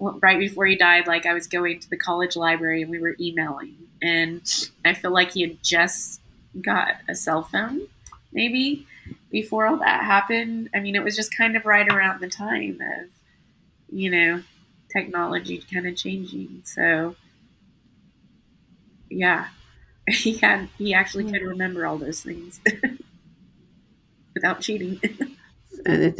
right before he died. Like, I was going to the college library and we were emailing, and I feel like he had just got a cell phone, maybe before all that happened. I mean, it was just kind of right around the time of, technology kind of changing. So yeah, he actually could remember all those things without cheating. And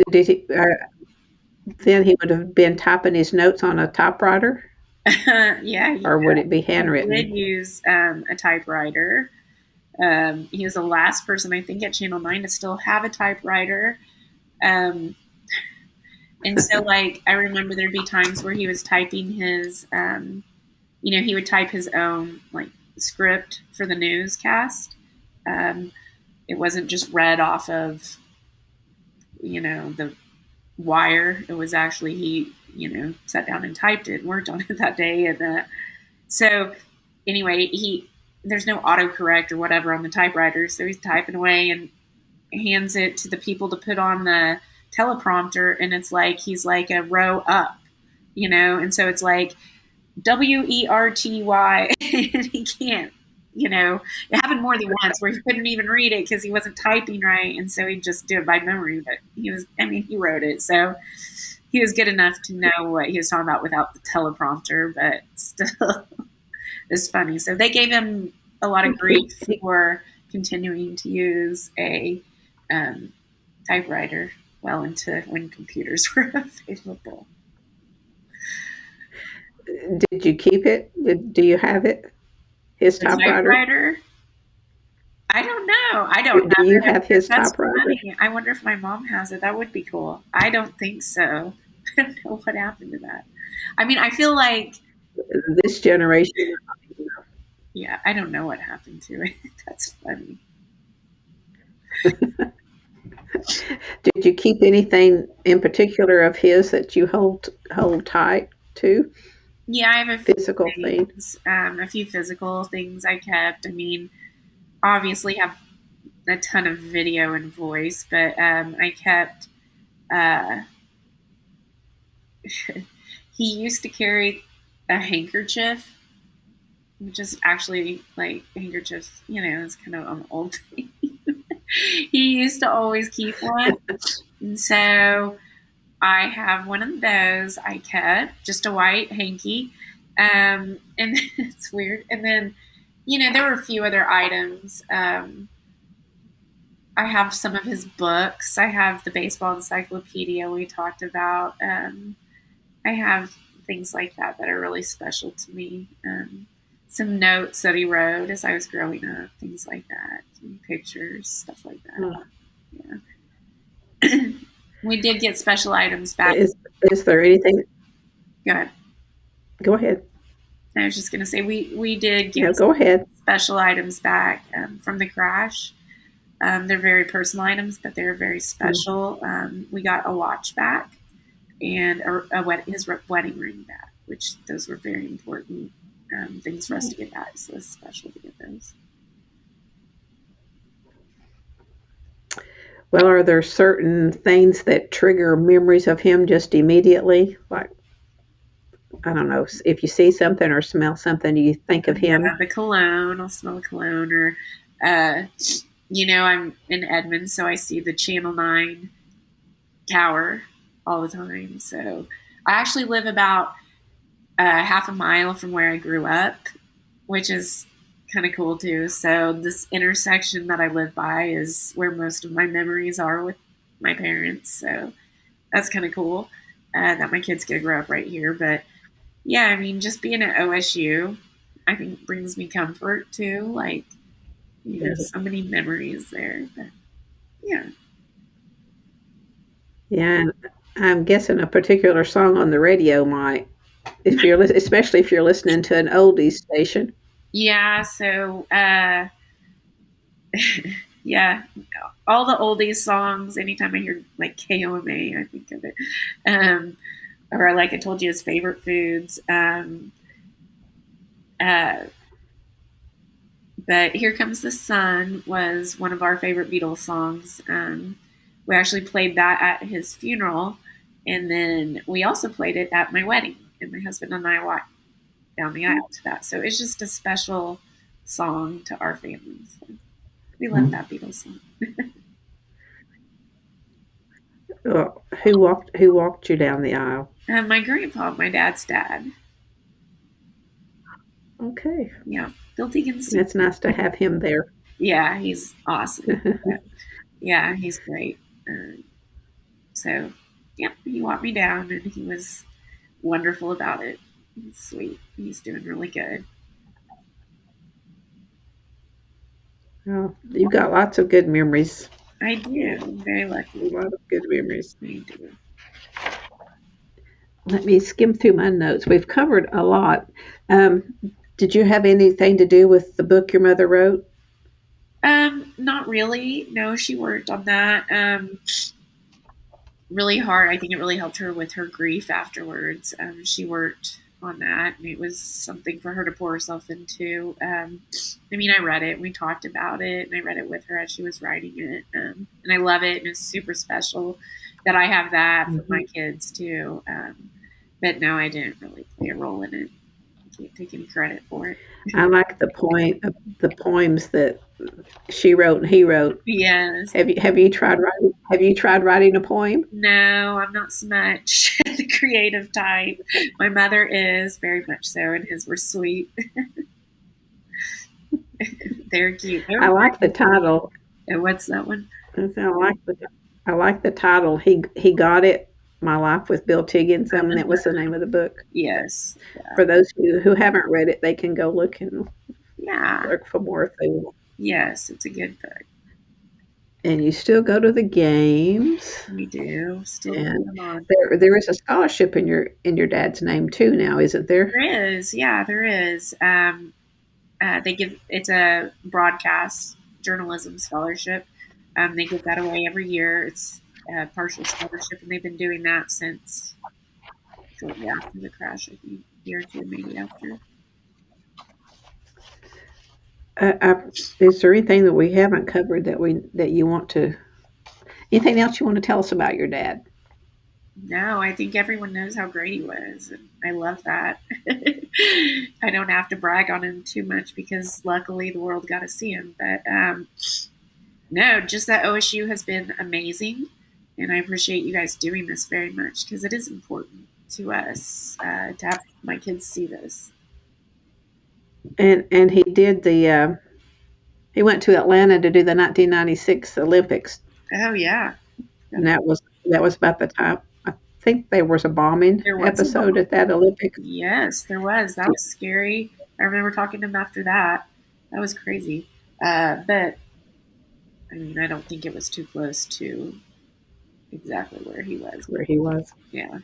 then he would have been typing his notes on a typewriter? Yeah. Or would it be handwritten? He did use a typewriter. He was the last person, I think, at Channel 9 to still have a typewriter. And so, like, I remember there'd be times where he was typing his, he would type his own, like, script for the newscast. It wasn't just read off of, the wire. It was actually, he, sat down and typed it and worked on it that day. And so anyway, there's no autocorrect or whatever on the typewriter. So he's typing away and hands it to the people to put on the teleprompter. And it's like, he's like a row up, and so it's like WERTY. And he can't, it happened more than once where he couldn't even read it because he wasn't typing right. And so he'd just do it by memory. But he wrote it. So he was good enough to know what he was talking about without the teleprompter, but still, it's funny. So they gave him a lot of grief for continuing to use a typewriter well into when computers were available. Did you keep it? Do you have it? His typewriter? I don't know. I don't Do you have his typewriter? Funny. I wonder if my mom has it. That would be cool. I don't think so. I don't know what happened to that. I mean, I feel like this generation. Yeah, I don't know what happened to it. That's funny. Did you keep anything in particular of his that you hold tight to? Yeah, I have a physical things. A few physical things I kept. I mean, obviously have a ton of video and voice, but I kept. He used to carry a handkerchief, which is actually like handkerchiefs, it's kind of an old thing. He used to always keep one. And so I have one of those I kept, just a white hanky. And it's weird. And then, there were a few other items. I have some of his books. I have the baseball encyclopedia we talked about. I have things like that are really special to me. Some notes that he wrote as I was growing up, things like that, some pictures, stuff like that. Yeah. We did get special items back. Is there anything? Go ahead. Go ahead. I was just going to say we did Yeah, get go ahead. special items back from the crash. They're very personal items, but they're very special. We got a watch back and his wedding ring back, which those were very important things for us to get back. So it's special to get those. Well, are there certain things that trigger memories of him just immediately? Like, I don't know, if you see something or smell something, you think of him? Yeah, the cologne. I'll smell the cologne. Or, I'm in Edmond, so I see the Channel 9 tower all the time. So I actually live about half a mile from where I grew up, which is kind of cool too. So this intersection that I live by is where most of my memories are with my parents. So that's kind of cool that my kids get to grow up right here. But yeah, I mean, just being at OSU, I think brings me comfort too. Like, so many memories there. But yeah. Yeah, and I'm guessing a particular song on the radio might, especially if you're listening to an oldies station. Yeah. So, yeah, all the oldies songs. Anytime I hear like KOMA, I think of it. Or like I told you, his favorite foods. Uh, but Here Comes the Sun was one of our favorite Beatles songs. We actually played that at his funeral, and then we also played it at my wedding, and my husband and I walked down the aisle to that. So it's just a special song to our family. So we love that Beatles song. Who walked you down the aisle? My grandpa, my dad's dad. Okay. Yeah, Bill Teegins. It's nice to have him there. Yeah, he's awesome. Yeah, he's great. So, yeah, he walked me down, and he was wonderful about it. He's sweet. He's doing really good. Well, you've got lots of good memories. I do. I'm very lucky. A lot of good memories. I do. Let me skim through my notes. We've covered a lot. Did you have anything to do with the book your mother wrote? Not really. No, she worked on that really hard. I think it really helped her with her grief afterwards. She worked on that, and it was something for her to pour herself into. I mean, I read it, and we talked about it, and I read it with her as she was writing it, and I love it, and it's super special that I have that for my kids too. But no, I didn't really play a role in it. I can't take any credit for it. I like the poems that she wrote and he wrote. Yes. Have you tried writing? Have you tried writing a poem? No, I'm not so much the creative type. My mother is very much so, and his were sweet. They're cute. I like the title. And what's that one? I like the title. He got it. My Life with Bill Teegins. I mean, that was the name of the book. Yes. Yeah. For those who haven't read it, they can go look and look for more if they want. Yes, it's a good book. And you still go to the games. We do. Still and there is a scholarship in your dad's name too now, isn't there? There is. Yeah, there is. It's a broadcast journalism scholarship. They give that away every year. It's a partial scholarship, and they've been doing that since shortly after the crash, I think, a year or two maybe after. Is there anything that we haven't covered that you want to? Anything else you want to tell us about your dad? No, I think everyone knows how great he was, and I love that. I don't have to brag on him too much because luckily the world got to see him. But no, just that OSU has been amazing, and I appreciate you guys doing this very much because it is important to us to have my kids see this. And he did he went to Atlanta to do the 1996 Olympics. Oh yeah, and that was about the time. I think there was a bombing episode at that Olympics. Yes, there was. That was scary. I remember talking to him after that. That was crazy. But I mean, I don't think it was too close to exactly where he was. where he was. Yeah.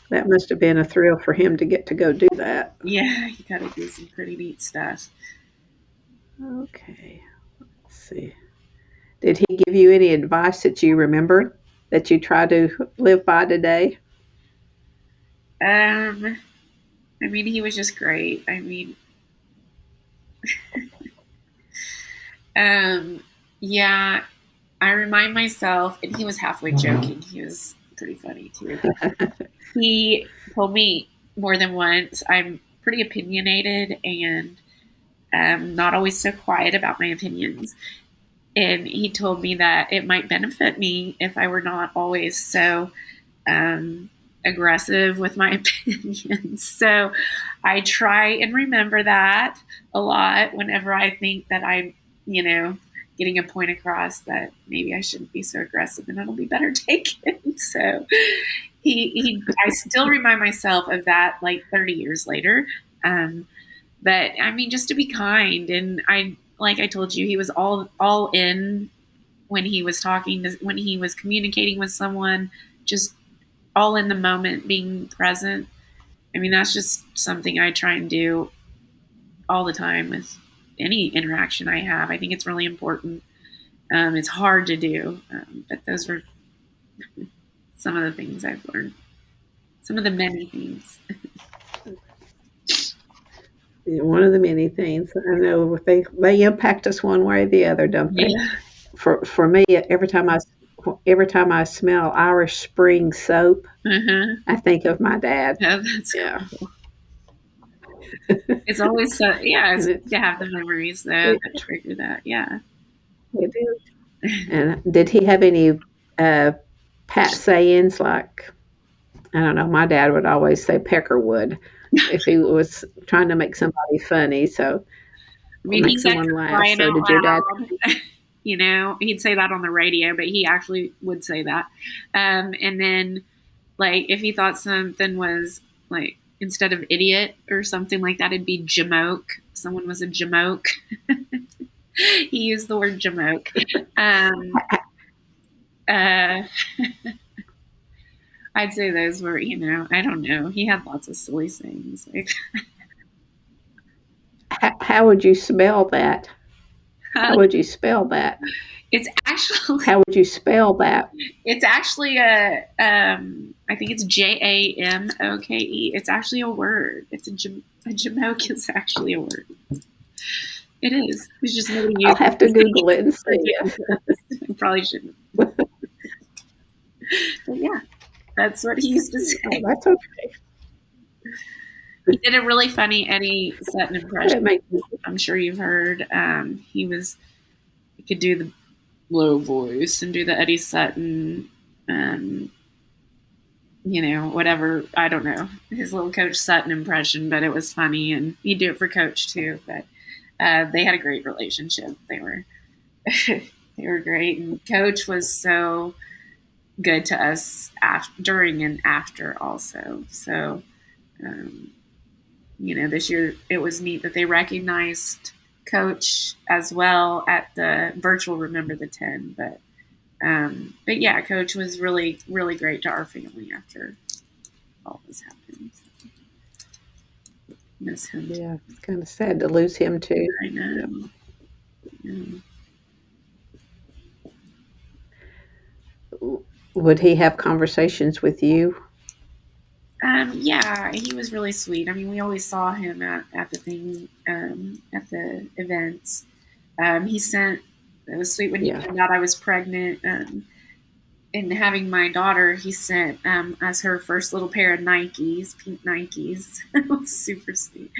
That must have been a thrill for him to get to go do that. Yeah, he got to do some pretty neat stuff. Okay, let's see. Did he give you any advice that you remember that you try to live by today? I mean, he was just great. I mean, yeah, I remind myself, and he was halfway joking. He was pretty funny too. He told me more than once I'm pretty opinionated and not always so quiet about my opinions. And he told me that it might benefit me if I were not always so um, aggressive with my opinions. So I try and remember that a lot whenever I think that I'm, getting a point across that maybe I shouldn't be so aggressive and it'll be better taken. So I still remind myself of that like 30 years later. But I mean, just to be kind. And like I told you, he was all in when he was when he was communicating with someone, just all in the moment, being present. I mean, that's just something I try and do all the time with any interaction I have. I think it's really important. It's hard to do, but those were some of the things I've learned. Some of the many things. One of the many things I know they impact us one way or the other, don't they? Yeah. For me, every time I smell Irish Spring soap, I think of my dad. Yeah, that's Yeah. cool. It's always so, yeah, it's good to have the memories though that trigger that. Yeah. It is. And did he have any pat sayings like, I don't know, my dad would always say peckerwood if he was trying to make somebody funny, so I or mean, make he got someone to laugh. crying So out did your dad? loud. He'd say that on the radio, but he actually would say that. And then, like, if he thought something was, like, instead of idiot or something like that, it'd be jamoke. Someone was a jamoke. He used the word jamoke. Uh, I'd say those were, I don't know. He had lots of silly sayings. Like, How would you spell that? How would you spell that? it's actually How would you spell that? It's actually I think it's Jamoke. It's actually a word. A jamoke is actually a word. It is. It's just nobody I'll uses have to Google it and see it. it. Probably shouldn't. But yeah, that's what he used to say. Oh, that's okay. He did a really funny Eddie Sutton impression. Makes, I'm sure you've heard. He could do the low voice and do the Eddie Sutton. Whatever, I don't know, his little Coach Sutton impression, but it was funny, and he'd do it for Coach too. But they had a great relationship. They were they were great, and Coach was so good to us during and after also. So, this year it was neat that they recognized Coach as well at the virtual Remember the 10, but yeah, Coach was really, really great to our family after all this happened. Miss him. Yeah, it's kind of sad to lose him too. I know. Yeah. Would he have conversations with you? Yeah, he was really sweet. I mean, we always saw him at the thing, at the events. It was sweet when he found out I was pregnant. And having my daughter, he sent as her first little pair of Nikes, pink Nikes. It was super sweet,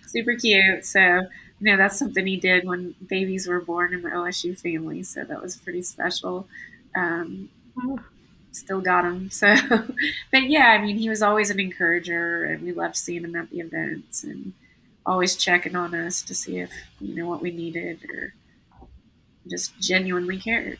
super cute. So, that's something he did when babies were born in the OSU family. So that was pretty special. Still got him. So, but yeah, I mean, he was always an encourager, and we loved seeing him at the events and always checking on us to see if, what we needed or just genuinely cared.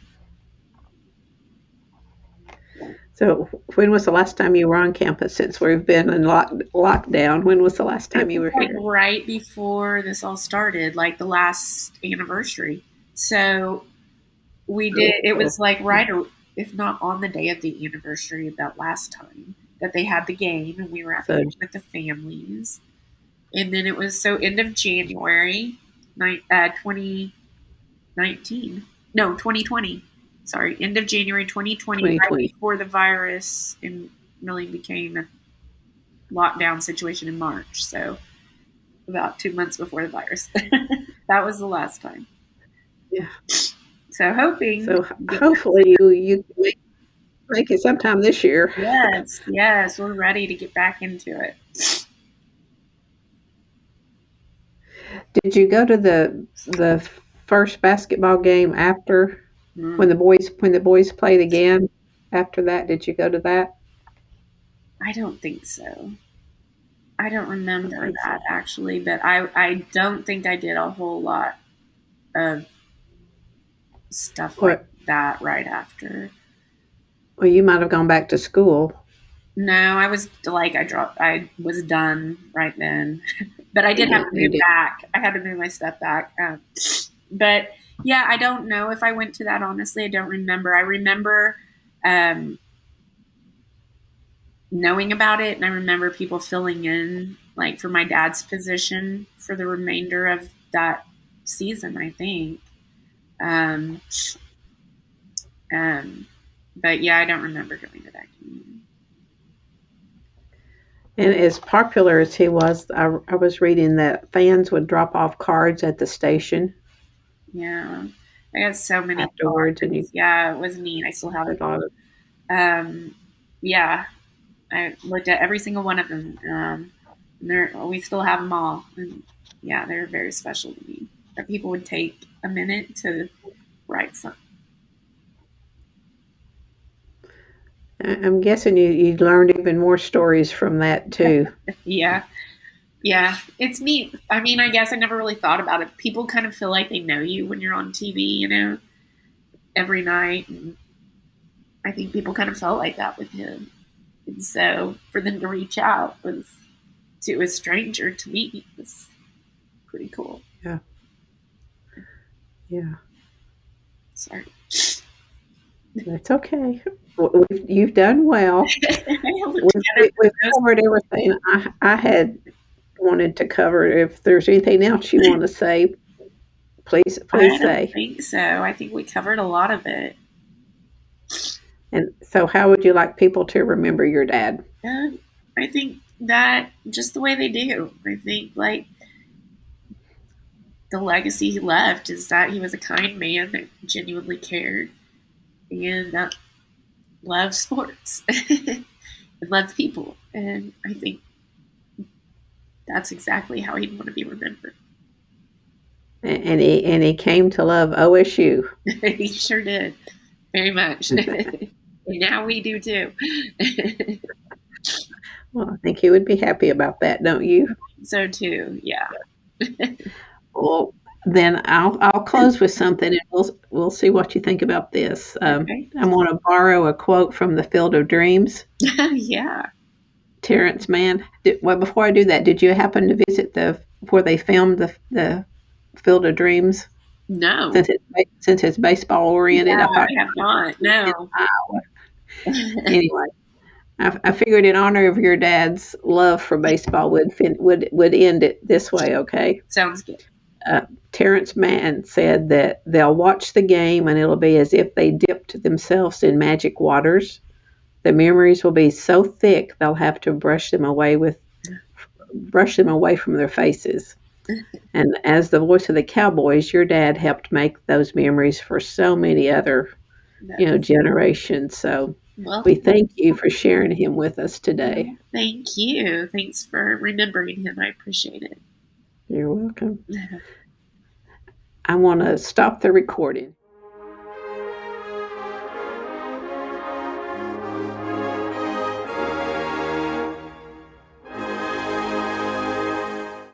So when was the last time you were on campus since we've been in lockdown? When was the last time you were here? Right before this all started, like the last anniversary. So we did, it was like if not on the day of the anniversary of that last time that they had the game, and we were at the So game with the families. And then it was end of January, 2019. No, 2020. Sorry, end of January 2020, right 2020. before the virus and really became a lockdown situation in March. So about 2 months before the virus. That was the last time. Yeah. So hoping. So hopefully you make it sometime this year. Yes, we're ready to get back into it. Did you go to the first basketball game after when the boys played again? After that, did you go to that? I don't think so. I don't remember that So. actually, but I don't think I did a whole lot of stuff like that right after. Well, you might have gone back to school. No, I was I was done right then, but I did have to move back. I had to move my stuff back. But yeah, I don't know if I went to that. Honestly, I don't remember. I remember knowing about it, and I remember people filling in like for my dad's position for the remainder of that season, I think. But yeah, I don't remember going to that game. And as popular as he was, I was reading that fans would drop off cards at the station. Yeah, I got so many afterwards, cards. and yeah, it was neat. I still have it. Yeah, I looked at every single one of them. We still have them all, and yeah, they're very special to me. That people would take a minute to write something. I'm guessing you learned even more stories from that too. Yeah, it's neat. I mean, I guess I never really thought about it. People kind of feel like they know you when you're on TV, every night. And I think people kind of felt like that with him. And so for them to reach out to a stranger to me was pretty cool. Yeah. Yeah. Sorry. That's okay. You've done well. We've covered everything I had wanted to cover. If there's anything else you want to say, please say. I think so. I think we covered a lot of it. And so how would you like people to remember your dad? I think that just the way they do. I think like the legacy he left is that he was a kind man that genuinely cared and loved sports and loved people. And I think that's exactly how he'd want to be remembered. And he came to love OSU. He sure did. Very much. Now we do too. Well, I think he would be happy about that, don't you? So too, yeah. Well, then I'll close with something, and we'll see what you think about this. Okay. I'm going to borrow a quote from the Field of Dreams. Yeah. Terrence Mann. Well, before I do that, did you happen to visit where they filmed the Field of Dreams? No. Since it's baseball oriented, yeah, I have not. No. Anyway, I figured in honor of your dad's love for baseball would end it this way. Okay. Sounds good. Terrence Mann said that they'll watch the game and it'll be as if they dipped themselves in magic waters. The memories will be so thick they'll have to brush them away from their faces. And as the voice of the Cowboys, your dad helped make those memories for so many other, generations. So we thank you for sharing him with us today. Thank you. Thanks for remembering him. I appreciate it. You're welcome. I want to stop the recording.